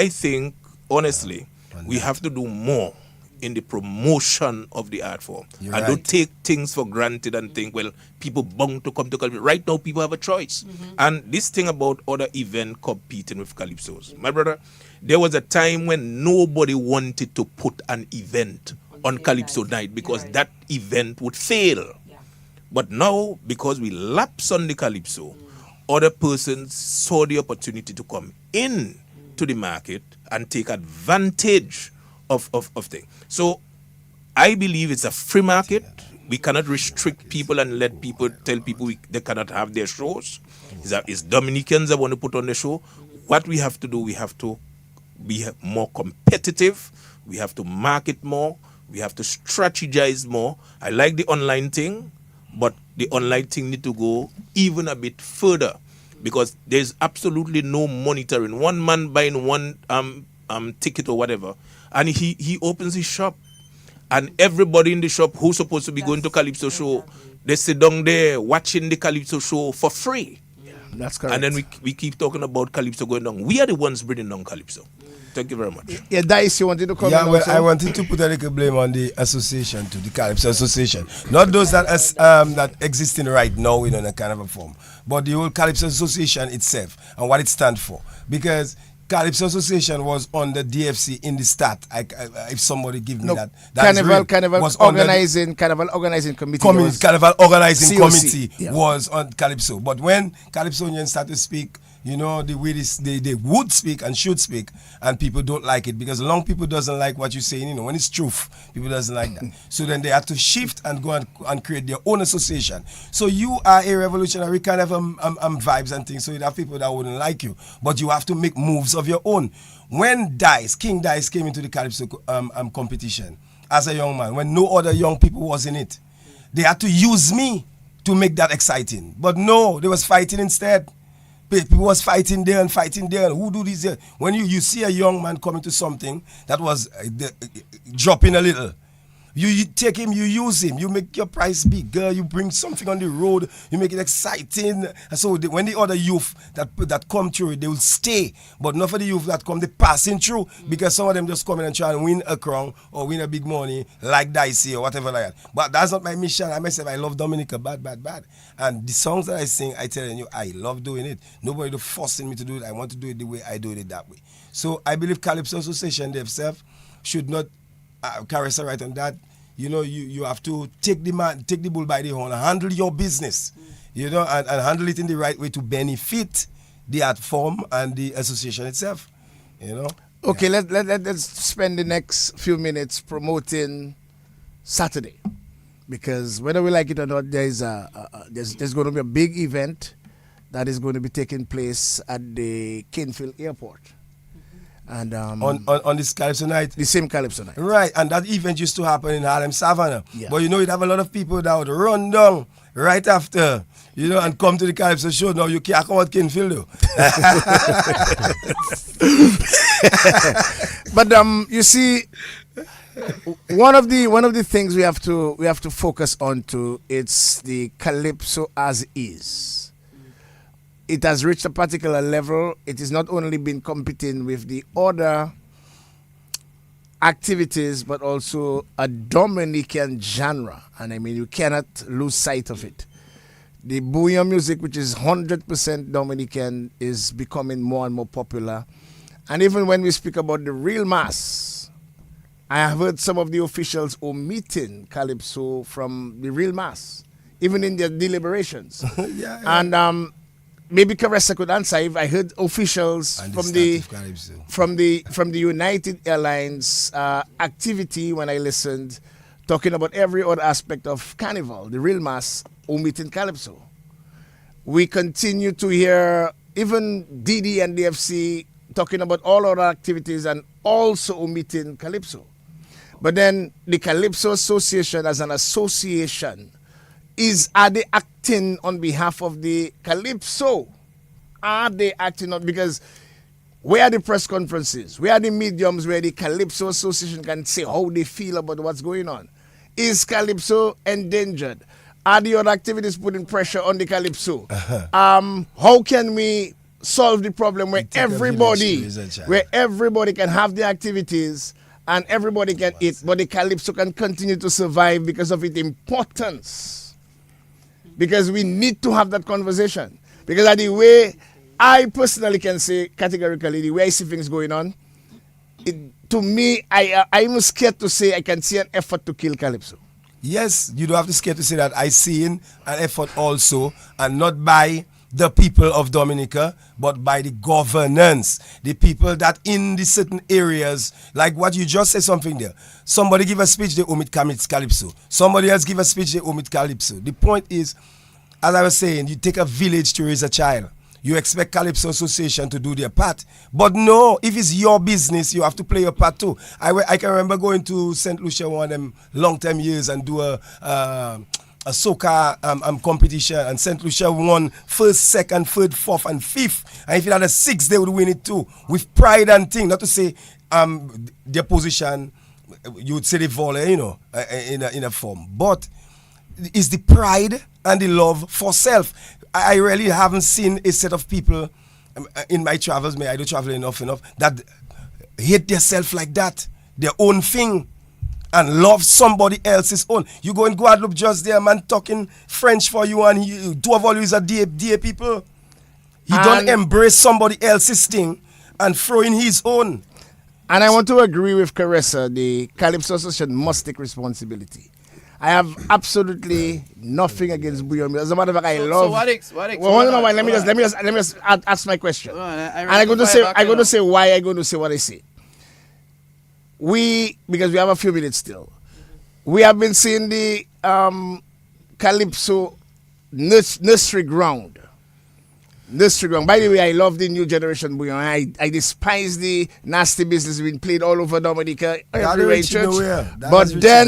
S4: think, honestly, we have to do more in the promotion of the art form. Don't take things for granted and think, well, people bound to come to Calypso. Right now, people have a choice. And this thing about other event competing with Calypsos. My brother, there was a time when nobody wanted to put an event on Calypso night because that event would fail. But now, because we lapse on the Calypso, other persons saw the opportunity to come in to the market and take advantage of things. So I believe it's a free market. We cannot restrict people and let people tell people they cannot have their shows. It's Dominicans that want to put on the show. What we have to do, we have to be more competitive. We have to market more. We have to strategize more. I like the online thing, but the online thing need to go even a bit further because there's absolutely no monitoring. One man buying one ticket or whatever, and he opens his shop, and everybody in the shop who's supposed to be going to Calypso show, they sit down there watching the Calypso show for free.
S1: That's correct.
S4: And then we keep talking about Calypso going down. We are the ones bringing down Calypso. Thank you very much.
S1: Yeah, Dice, you wanted to come
S3: Yeah,
S1: in
S3: well,
S1: also?
S3: I wanted to put a little blame on the association, to the Calypso Association. Not those that existing right now in a kind of a form, but the whole Calypso Association itself and what it stands for. Because Calypso Association was on the DFC in the start. If somebody give me that.
S1: Carnival organizing committee.
S3: Carnival organizing
S1: COC.
S3: committee was on Calypso. But when Calypsonians start to speak, the way they would speak and should speak, and people don't like it because long people doesn't like what you're saying. When it's truth, people doesn't like that. So then they have to shift and go and create their own association. So you are a revolutionary kind of vibes and things. So you have people that wouldn't like you, but you have to make moves of your own. When King Dice came into the Calypso competition as a young man, when no other young people was in it, they had to use me to make that exciting. But no, they was fighting instead. People was fighting there and fighting there. Who do this here? When you see a young man coming to something that was dropping a little, you take him, you use him, you make your price bigger, you bring something on the road, you make it exciting. And so when the other youth that come through, they will stay. But not for the youth that come, they passing through because some of them just come in and try and win a crown or win a big money like Dicey or whatever like that. But that's not my mission. I myself, I love Dominica bad. And the songs that I sing, I tell you, I love doing it. Nobody is forcing me to do it. I want to do it the way I do it that way. So I believe Calypso Association themselves should not Caressa right on that. You have to take the bull by the horn and handle your business, and handle it in the right way to benefit the art form and the association itself,
S1: Okay, let's spend the next few minutes promoting Saturday. because whether we like it or not, there's going to be a big event that is going to be taking place at the Kinfield Airport. And
S3: on this Calypso night.
S1: the same Calypso night.
S3: Right, and that event used to happen in Harlem Savannah.
S1: Yeah.
S3: But you'd have a lot of people that would run down right after, and come to the Calypso show. Now you can't come out Kinfield though.
S1: But you see, one of the things we have to focus on to, it's the Calypso as is. It has reached a particular level. It is not only been competing with the other activities, but also a Dominican genre. And I mean, you cannot lose sight of it. The bouillon music, which is 100% Dominican, is becoming more and more popular. And even when we speak about the real mass, I have heard some of the officials omitting Calypso from the real mass, even in their deliberations.
S3: Yeah.
S1: And maybe Caressa could answer if I heard officials
S3: And
S1: from
S3: the
S1: the
S3: start of Calypso.
S1: from the United Airlines activity when I listened, talking about every other aspect of Carnival, the real mass, omitting Calypso. We continue to hear even DD and DFC talking about all other activities and also omitting Calypso. But then the Calypso Association as an association, are they acting on behalf of the Calypso? Are they acting on, because where are the press conferences? Where are the mediums where the Calypso Association can say how they feel about what's going on? Is Calypso endangered? Are the other activities putting pressure on the Calypso? How can we solve the problem where
S3: take a village to raise a child.
S1: everybody can have the activities and everybody can eat, but the Calypso can continue to survive because of its importance? Because we need to have that conversation. Because of the way I personally can say categorically, the way I see things going on, to me, I'm scared to say I can see an effort to kill Calypso.
S3: Yes, you don't have to scared to say that. I see an effort also, and not by the people of Dominica, but by the governance, the people that in the certain areas, like what you just said something there. Somebody give a speech, they omit Calypso. Somebody else give a speech, they omit Calypso. The point is, as I was saying, you take a village to raise a child. You expect Calypso Association to do their part. But no, if it's your business, you have to play your part too. I can remember going to St. Lucia one of them long-time years and do a soca competition, and St. Lucia won first, second, third, fourth, and fifth. And if it had a sixth, they would win it too, with pride and thing. Not to say their position, you would say they volley, in a form. But it's the pride and the love for self. I really haven't seen a set of people in my travels, I don't travel enough, that hate themselves like that, their own thing, and love somebody else's own. You go in Guadeloupe, just there, man, talking French for you, and two of all you is a DA people. He don't embrace somebody else's thing and throw in his own.
S1: And I want to agree with Caressa, the Calypso Association must take responsibility. I have absolutely nothing against bouillon. As a matter of fact, I love.
S5: So what?
S1: Well, let me just ask my question. And I'm going to say why I'm going to say what I say. Because we have a few minutes still. We have been seeing the Calypso nursery ground. By the way, I love the new generation bouillon. I despise the nasty business being played all over Dominica, everywhere in church. But then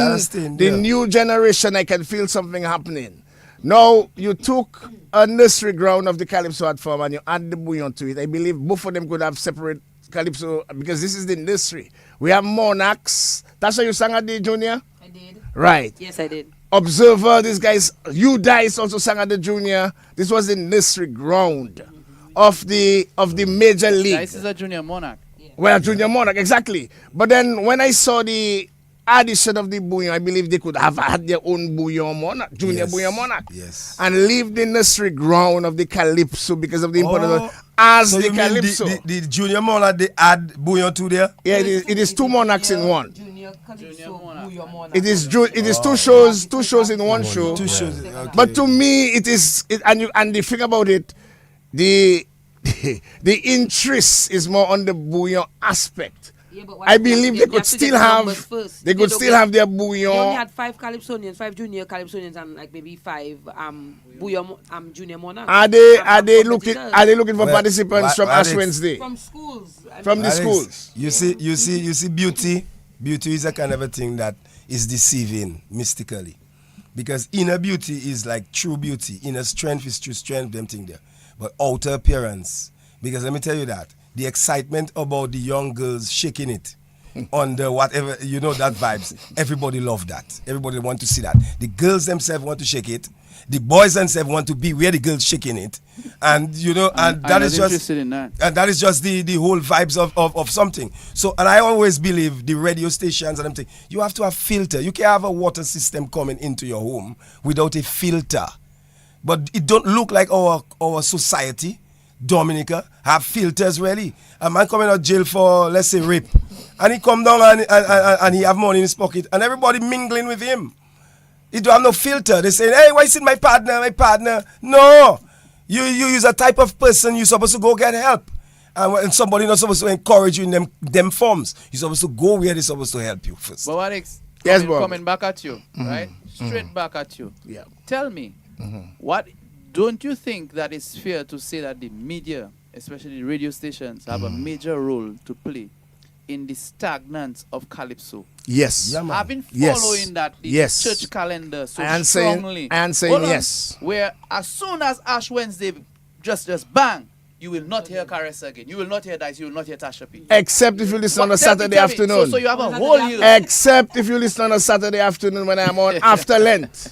S1: the new generation, I can feel something happening. Now, you took a nursery ground of the Calypso art form and you add the bouillon to it. I believe both of them could have separate Calypso, because this is the nursery. We have Monarchs. That's why you sang at the junior?
S6: I did.
S1: Right.
S6: Yes, I did.
S1: Observer, these guys, you guys also sang at the junior. This was the nursery ground of the major league.
S5: This is a junior monarch.
S6: Yeah.
S1: Well, junior monarch, exactly. But then when I saw the addition of the bouillon, I believe they could have had their own bouillon monarch, junior bouillon monarch.
S3: Yes.
S1: And leave the nursery ground of the Calypso because of the importance as
S3: so
S1: the
S3: you mean
S1: Calypso.
S3: the junior monarch, they add bouillon to there?
S1: Yeah, it is two monarchs in one.
S6: Junior Calypso, bouillon monarch.
S1: It is two shows in one show.
S3: Two shows. Okay.
S1: But to me, and the thing about it, the interest is more on the bouillon aspect
S6: Yeah, but why
S1: I
S6: do
S1: believe
S6: you
S1: they
S6: have
S1: could
S6: to
S1: still
S6: get
S1: have
S6: numbers first?
S1: they could
S6: don't
S1: still
S6: get-
S1: have their
S6: They only
S1: bouillon.
S6: had 5 calypsonians, 5 junior calypsonians, and like maybe 5 bouillon junior monarchs.
S1: Are they
S6: competitors.
S1: looking for
S3: Well,
S1: participants from
S3: Alex,
S1: Ash Wednesday?
S6: from schools? I
S1: From
S6: mean,
S1: the
S3: Alex,
S1: schools.
S3: You see, beauty. Beauty is a kind of a thing that is deceiving mystically, because inner beauty is like true beauty. Inner strength is true strength. Them thing there, but outer appearance. Because let me tell you that the excitement about the young girls shaking it on the whatever, that vibes. Everybody love that. Everybody want to see that. The girls themselves want to shake it. The boys themselves want to be where the girls shaking it, and and that is just
S5: interested in that.
S3: and that is just the whole vibes of something. So, and I always believe the radio stations and everything, you have to have filter. You can't have a water system coming into your home without a filter. But it don't look like our society, Dominica, have filters really. A man coming out of jail for, let's say, rape, and he come down and he have money in his pocket, and everybody mingling with him. He don't have no filter. They say, hey, why is it my partner? No. You use a type of person, you're supposed to go get help. And when somebody not supposed to encourage you in them forms, you're supposed to go where they're supposed to help you first.
S5: But Alex,
S1: Yes,
S5: coming back at you, right? Straight back at you.
S1: Yeah.
S5: Tell me, what don't you think that it's fair to say that the media, especially the radio stations, have a major role to play in the stagnance of calypso?
S1: Yes.
S3: Yeah, man.
S5: I've been
S1: Yes.
S5: following that the
S1: Yes.
S5: church calendar so
S1: I am saying-
S5: strongly.
S1: I am saying
S5: Hold on.
S1: yes.
S5: Where as soon as Ash Wednesday just bang, you will not hear Caressa again. You will not hear Dice. You will not hear Tasha P.
S1: Except if you listen on a
S5: Tell me,
S1: Saturday
S5: tell me.
S1: afternoon.
S5: So you have a whole year.
S1: Except if you listen on a Saturday afternoon when I'm on after Lent.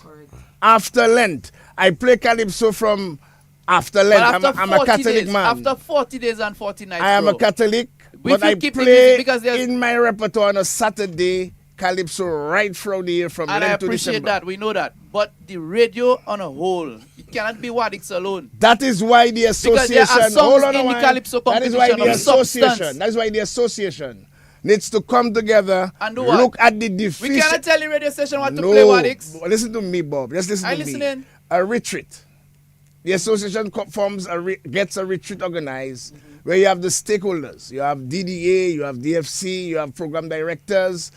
S1: After Lent. I play calypso from after Lent.
S5: But after
S1: I'm a
S5: 40
S1: Catholic
S5: days,
S1: man.
S5: After 40 days and 40 nights,
S1: I am
S5: bro.
S1: a Catholic,
S5: If
S1: but
S5: you
S1: I
S5: keep it
S1: play
S5: easy, because there's-
S1: in my repertoire on a Saturday calypso right throughout the year from
S5: And I
S1: Lent to
S5: appreciate
S1: December.
S5: that. We know that. But the radio on a whole, it cannot be Wadix alone.
S1: That is why the
S5: Because there
S1: association.
S5: are songs
S1: Hold on a
S5: in the
S1: while.
S5: calypso
S1: That is why
S5: competition
S1: the
S5: of substance.
S1: association. That's why the association needs to come together.
S5: And do what?
S1: Look at the
S5: We
S1: deficiencies.
S5: cannot tell the radio station what
S1: no,
S5: to play, Wadix.
S1: listen to me, Bob. Just listen
S5: I
S1: to me.
S5: listening.
S1: A retreat. The association gets a retreat organized where you have the stakeholders. You have DDA, you have DFC, you have program directors,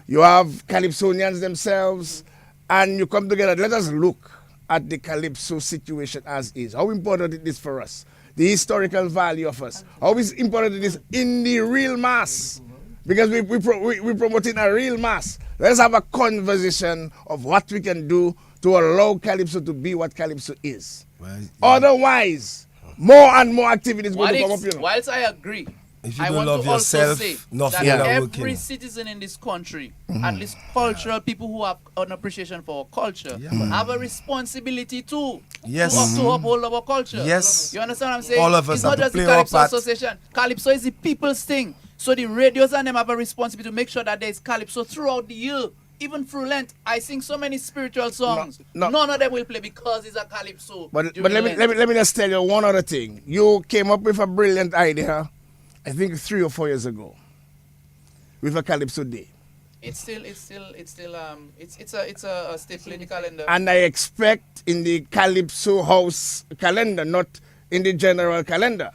S1: you have Calypsonians themselves, and you come together. Let us look at the Calypso situation as is. How important it is for us. The historical value of us. How important it is in the real mass. Because we're promoting a real mass. Let's have a conversation of what we can do to allow Calypso to be what Calypso is.
S3: Well,
S1: Otherwise, more and more activities going to come up.
S5: Wadix, whilst I agree,
S3: If you
S5: I
S3: don't
S5: want
S3: love
S5: to also
S3: yourself,
S5: say
S3: nothing
S5: that
S3: will
S5: every
S3: working.
S5: citizen in this country, at least cultural people who have an appreciation for our culture, have a responsibility too.
S3: Yes.
S5: To uphold our culture.
S3: Yes.
S5: You understand what I'm saying?
S3: All of us
S5: it's
S3: have
S5: not
S3: to
S5: just the
S3: play our
S5: Calypso
S3: part.
S5: Association. Calypso is the people's thing. So the radios and them have a responsibility to make sure that there is Calypso throughout the year. Even through Lent, I sing so many spiritual songs.
S1: No.
S5: None of them will play because it's a Calypso.
S1: But
S5: during
S1: let me just tell you one other thing. You came up with a brilliant idea, I think 3 or 4 years ago, with a Calypso Day.
S5: It's a state political calendar.
S1: And I expect in the Calypso House calendar, not in the general calendar.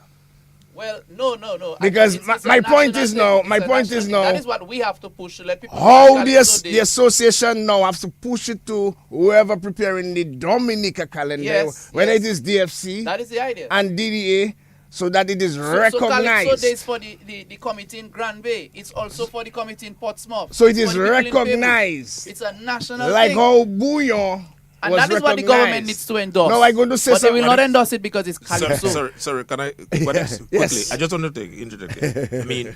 S5: Well, no.
S1: Because
S5: It's
S1: my
S5: a
S1: point
S5: national
S1: is
S5: thing.
S1: now-
S5: It's
S1: my
S5: a
S1: point
S5: national
S1: is
S5: thing.
S1: now-
S5: That is what we have to push to let people know
S1: How
S5: that
S1: the
S5: Calypso Day-
S1: association now has to push it to whoever preparing the Dominica calendar,
S5: Yes,
S1: whether
S5: yes.
S1: it is DFC
S5: That is the idea.
S1: and DDA, so that it is
S5: So Calypso
S1: recognized.
S5: Day is for the committee in Grand Bay. It's also for the committee in Portsmouth.
S1: So it
S5: It's
S1: is
S5: for the people in Fairview.
S1: recognized.
S5: It's a national
S1: Like
S5: thing.
S1: how Bouillon
S5: And
S1: was
S5: that is what the
S1: recognized.
S5: government needs to endorse.
S1: No, I'm going to say
S5: but they will
S1: something.
S5: not endorse it because it's Calypso.
S4: Sorry, can I quickly?
S1: Yes.
S4: I just want to interject here. I mean,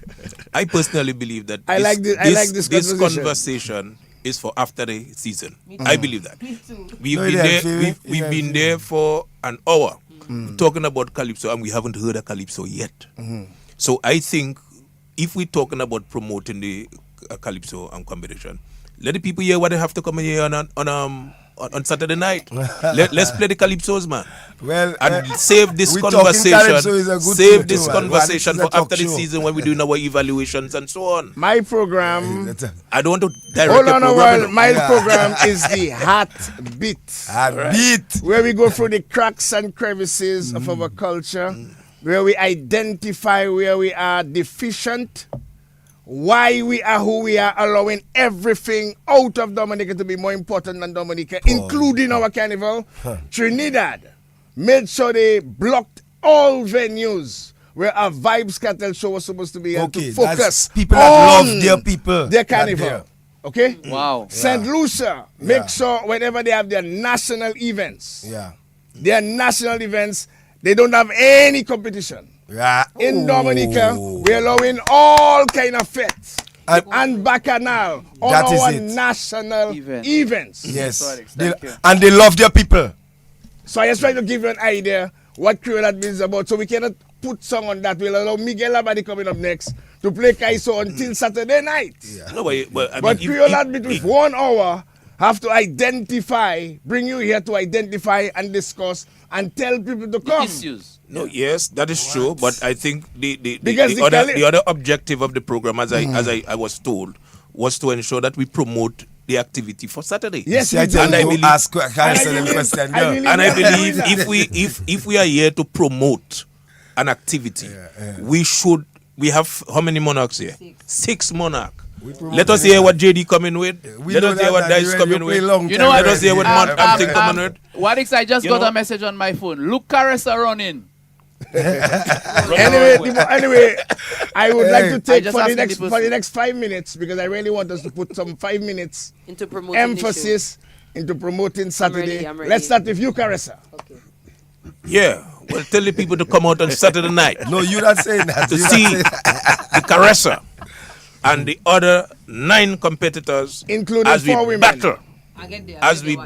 S4: I personally believe that
S1: I like this
S4: this
S1: conversation.
S4: conversation is for after the season. I believe that.
S6: Me too.
S4: We've
S3: No,
S4: been
S3: yeah,
S4: there.
S3: feel
S4: We've,
S3: it.
S4: we've
S3: Yeah,
S4: been
S3: feel
S4: there for an hour talking about Calypso, and we haven't heard a Calypso yet. So I think if we're talking about promoting the Calypso competition, let the people hear what they have to come here on Saturday night. Let's play the Calypsos, man.
S3: Well,
S4: And save this
S3: we talking Calypso is
S4: conversation.
S3: a good
S4: Save
S3: thing
S4: this
S3: too,
S4: conversation
S3: man.
S4: for after the
S3: Show.
S4: season when we're doing our evaluations and so on.
S1: My program,
S4: I don't want to direct
S1: hold
S4: your
S1: on a
S4: program,
S1: while,
S4: you know.
S1: my
S3: Yeah.
S1: program is the Heartbeat,
S3: Beat.
S1: where we go through the cracks and crevices of our culture, where we identify where we are deficient, why we are who we are, allowing everything out of Dominica to be more important than Dominica, including our carnival. Trinidad made sure they blocked all venues where a Vibes Cartel show was supposed to be, and to focus
S3: that's people that
S1: on
S3: love their people.
S1: their carnival. Okay?
S5: Wow.
S1: St. Lucia, make sure whenever they have their national events, their national events, they don't have any competition. In Dominica, we're allowing all kind of fetes and bacchanal on our national events.
S3: Yes. And they love their people.
S1: So I just try to give you an idea what Creole Heartbeat is about. So we cannot put song on that. We'll allow Miguel Abadi coming up next to play Kaiso until Saturday night.
S4: No, but
S1: Creole Heartbeat with 1 hour have to identify, bring you here to identify and discuss and tell people to come.
S5: Issues.
S4: No, yes, that is true. But I think the
S1: Because
S4: other objective of the program, as I was told, was to ensure that we promote the activity for Saturday.
S1: Yes,
S3: I believe
S4: if we are here to promote an activity, we have how many monarchs here? 6 monarchs. Let us hear what JD coming with. Let us hear what Dice coming with. Let us hear what Anthony coming with.
S5: Wadix, I just got a message on my phone. Look, Caressa running.
S1: Anyway, I would like to take for the next 5 minutes, because I really want us to put some 5 minutes
S6: into promoting
S1: emphasis into promoting Saturday.
S6: I'm ready.
S1: Let's start with you, Caressa.
S6: Okay.
S4: Yeah, well, tell the people to come out on Saturday night.
S3: No, you're not saying that.
S4: To see the Caressa and the other 9 competitors,
S1: including
S4: as we
S1: 4 women.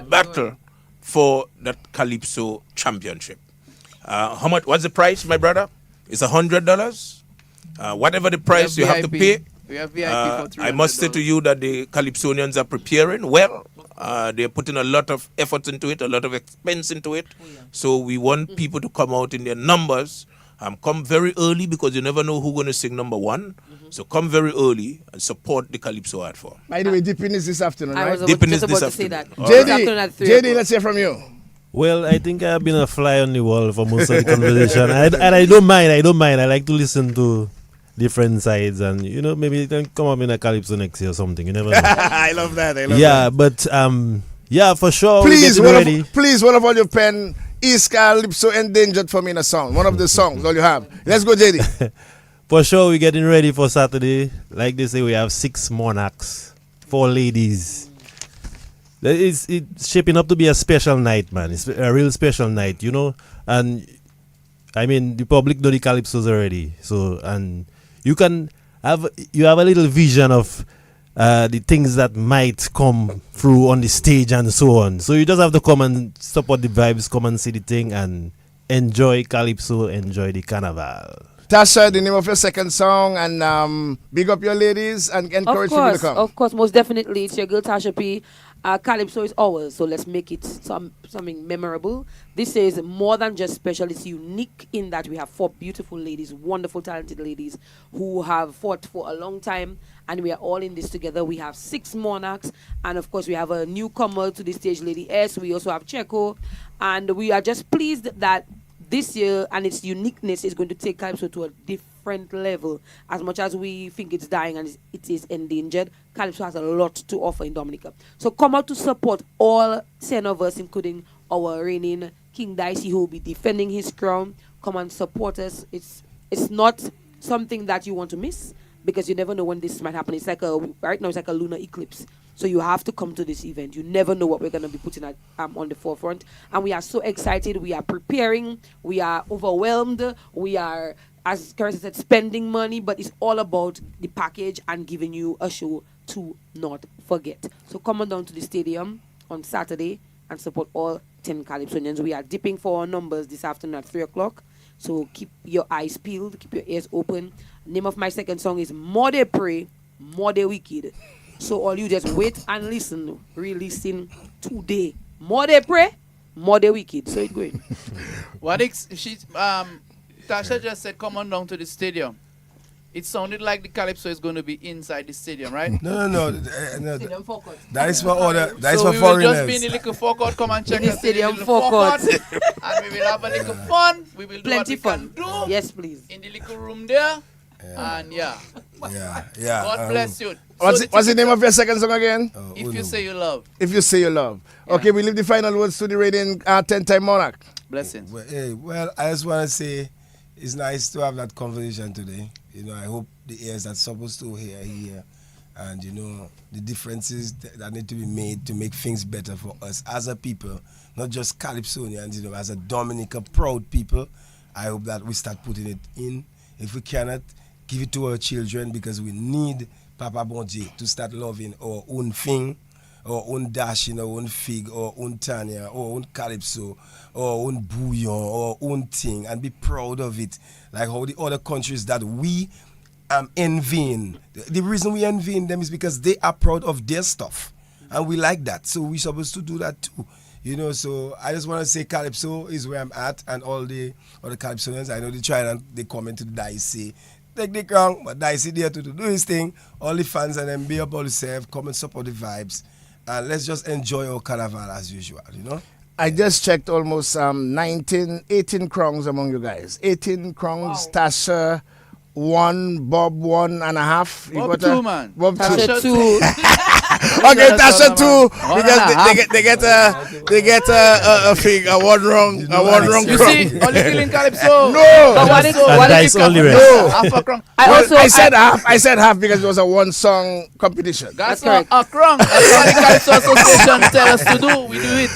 S4: battle for that Calypso championship. How much? What's the price, my brother? It's $100. Whatever the price you have to pay.
S5: We have VIP for $300.
S4: I must say to you that the Calypsonians are preparing well. They're putting a lot of effort into it, a lot of expense into it. So we want people to come out in their numbers. Come very early, because you never know who's going to sing number 1. So come very early and support the Calypso art form.
S1: By the way, Dipping is this afternoon,
S6: I
S1: right?
S6: was
S4: Dipping
S6: just
S4: is this
S6: about to say that.
S4: afternoon.
S1: JD, let's hear from you.
S2: Well, I think I've been a fly on the wall for most of the conversation. And I don't mind. I like to listen to different sides, and maybe it can come up in a Calypso next year or something. You never know.
S1: I love that. that.
S2: But for sure.
S1: Please, one of all your pen is Calypso endangered for me in a song. One of the songs, all you have. Let's go, JD.
S2: For sure, we're getting ready for Saturday. Like they say, we have 6 monarchs, 4 ladies. It's shaping up to be a special night, man. It's a real special night, And I mean, the public know the Calypsos already. So, and you have a little vision of the things that might come through on the stage and so on. So you just have to come and support the vibes, come and see the thing, and enjoy Calypso, enjoy the carnival.
S1: Tasha, the name of your second song, and big up your ladies and encourage people to come.
S6: Of course, most definitely. It's your girl Tasha P. Calypso is ours, so let's make it something memorable. This is more than just special. It's unique in that we have 4 beautiful ladies, wonderful, talented ladies who have fought for a long time, and we are all in this together. We have 6 monarchs, and of course we have a newcomer to the stage, Lady S. We also have Checo, and we are just pleased that this year and its uniqueness is going to take Calypso to a different level. As much as we think it's dying and it is endangered, Calypso has a lot to offer in Dominica. So come out to support all 10 of us, including our reigning King Dicey, who will be defending his crown. Come and support us. It's not something that you want to miss, because you never know when this might happen. Right now it's like a lunar eclipse. So you have to come to this event. You never know what we're going to be putting on the forefront. And we are so excited. We are preparing. We are overwhelmed. We are, as Carissa said, spending money. But it's all about the package and giving you a show to not forget. So come on down to the stadium on Saturday and support all 10 Calypsonians. We are dipping for our numbers this afternoon at 3 o'clock. So keep your eyes peeled. Keep your ears open. Name of my second song is More They Pray, More They Wicked. So all you just wait and listen. Releasing today. More they pray, more they wicked. So it's going.
S5: Tasha just said, come on down to the stadium. It sounded like the Calypso is going to be inside the stadium, right?
S3: No.
S6: Stadium forecourt.
S3: That is for other. That is
S5: so
S3: for
S5: we will
S3: foreigners.
S5: just be in the little forecourt. Come and check
S6: In the
S5: us
S6: stadium
S5: in the little
S6: forecourt.
S5: And we will have a little fun. We will do
S6: Plenty
S5: what we
S6: fun.
S5: can do
S6: Yes, please.
S5: in the little room there. And yeah.
S3: Yeah, yeah.
S7: God bless you.
S1: What's the name of your second song again?
S7: If you say you love.
S1: If You Say You Love.
S7: Yeah.
S1: Okay, we leave the final words to the rating 10-time Monarch.
S7: Blessings.
S3: Well, I just want to say it's nice to have that conversation today. You know, I hope the ears that's supposed to hear, and you know the differences that need to be made to make things better for us as a people, not just Calypsonians. You know, as a Dominica proud people, I hope that we start putting it in. If we cannot, give it to our children, because we need Papa Bonji to start loving our own thing, our own dashing, our own fig, our own Tanya, our own Calypso, our own bouillon, our own thing, and be proud of it. Like how the other countries that we envying. The reason we envying them is because they are proud of their stuff. And we like that. So we're supposed to do that too. You know, so I just want to say Calypso is where I'm at, and all the other Calypsonians, I know they try and they comment to the Dicey. Take the crown, but Dicey there to do his thing. All the fans and them be about themselves, come and support the vibes. And let's just enjoy our carnival as usual, you know?
S1: I just checked almost 18 crowns among you guys. 18 crowns, Tasha 1, Bob 1.5. You
S7: Bob
S1: got
S7: 2, man.
S1: Bob 2.
S6: Tasha 2.
S1: Okay, Tasha 2 because they get a thing, a one wrong
S7: You
S1: crown.
S7: see, only killing Calypso.
S1: No.
S6: But what
S2: And that's only rest.
S1: No.
S7: Half a crown.
S1: I said half because it was a one song competition.
S7: That's
S6: correct.
S7: a crown. That's what the Calypso Association tell us to do. We do it.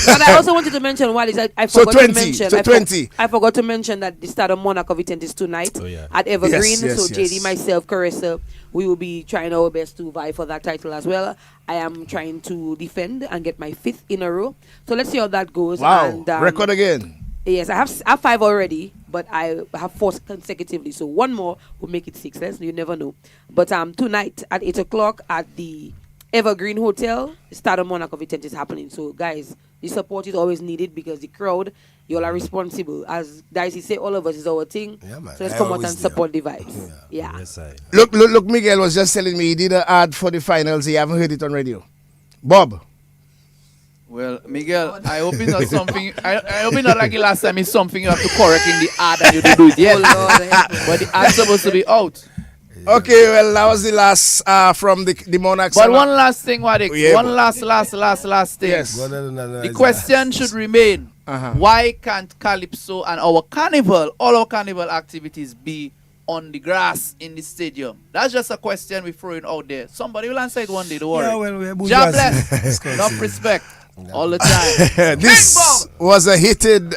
S6: And I also wanted to mention while I
S1: So
S6: forgot
S1: 20,
S6: to mention.
S1: so 20.
S6: I forgot to mention that the start of Monarch of Event is tonight
S2: Oh, yeah.
S6: at Evergreen.
S1: Yes,
S6: So
S1: yes.
S6: JD, myself, Carissa, we will be trying our best to vie for that title as well. I am trying to defend and get my 5th in a row. So let's see how that goes.
S1: Wow,
S6: And,
S1: record again.
S6: Yes, I have 5 already, but I have 4 consecutively. So one more will make it 6. You never know. But tonight at 8 o'clock at the Evergreen Hotel, Start of Monarch of Event is happening. So guys, the support is always needed because the crowd, you all are responsible. As Dicey say, all of us is our thing.
S3: Yeah, man.
S6: So let's
S3: I
S6: come out
S3: always
S6: and
S3: do.
S6: support the vibes. Yeah.
S2: Yes, I.
S1: Look, Miguel was just telling me he did an ad for the finals. He haven't heard it on radio. Bob.
S7: Well, Miguel, I hope it's not something. I hope it's not like the last time. It's something you have to correct in the ad and you don't do it yet. But the ad's supposed to be out.
S1: Okay, well, that was the last from the Monarchs.
S7: But one last thing, Wadik.
S1: Yeah,
S7: One last thing.
S1: Yes.
S7: The question should remain: why can't Calypso and our carnival, all our carnival activities, be on the grass in the stadium? That's just a question we're throwing out there. Somebody will answer it one day. Don't worry.
S3: Yeah, well, we're
S7: God
S3: bourgeoisie.
S7: bless. Enough respect. All the time.
S1: This was a heated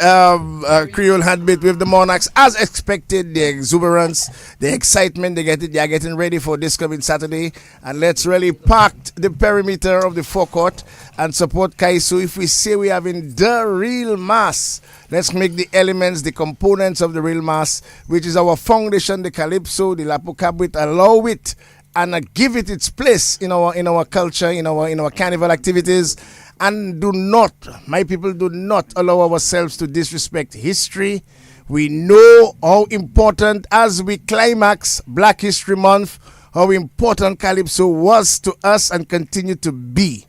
S1: Creole Heartbeat with the Monarchs. As expected, the exuberance, the excitement, they are getting ready for this coming Saturday. And let's really pack the perimeter of the forecourt and support Kaisu. If we say we have in the real mass, let's make the elements, the components of the real mass, which is our foundation, the Calypso, the Lapu Cabwit, allow it and give it its place in our culture, in our carnival activities. And do not, my people, do not allow ourselves to disrespect history. We know how important, as we climax Black History Month, how important Calypso was to us and continue to be.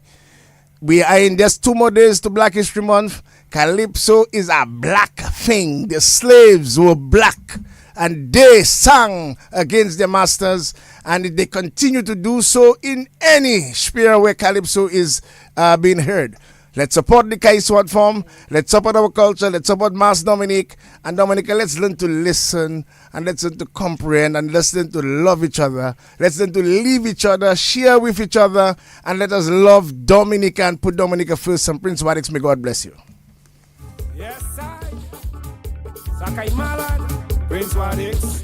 S1: We are in just 2 more days to Black History Month. Calypso is a black thing. The slaves were black and they sang against their masters, and they continue to do so in any sphere where Calypso is being heard. Let's support the Kaiswat form. Let's support our culture. Let's support Mass Dominic. And Dominica, let's learn to listen and let's learn to comprehend and let's learn to love each other. Let's learn to leave each other, share with each other, and let us love Dominica and put Dominica first. And Prince Wadix, may God bless you.
S8: Yes, I. Sakai Malad. Prince Wadix.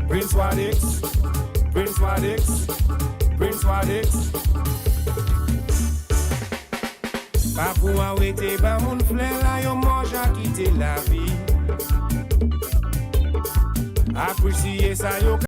S8: Prince Wadix. Prince Wadix. Prince Wadix. Pa pou a wete ba moun flè la yo mange a quitter la vie. Apprecier ça yo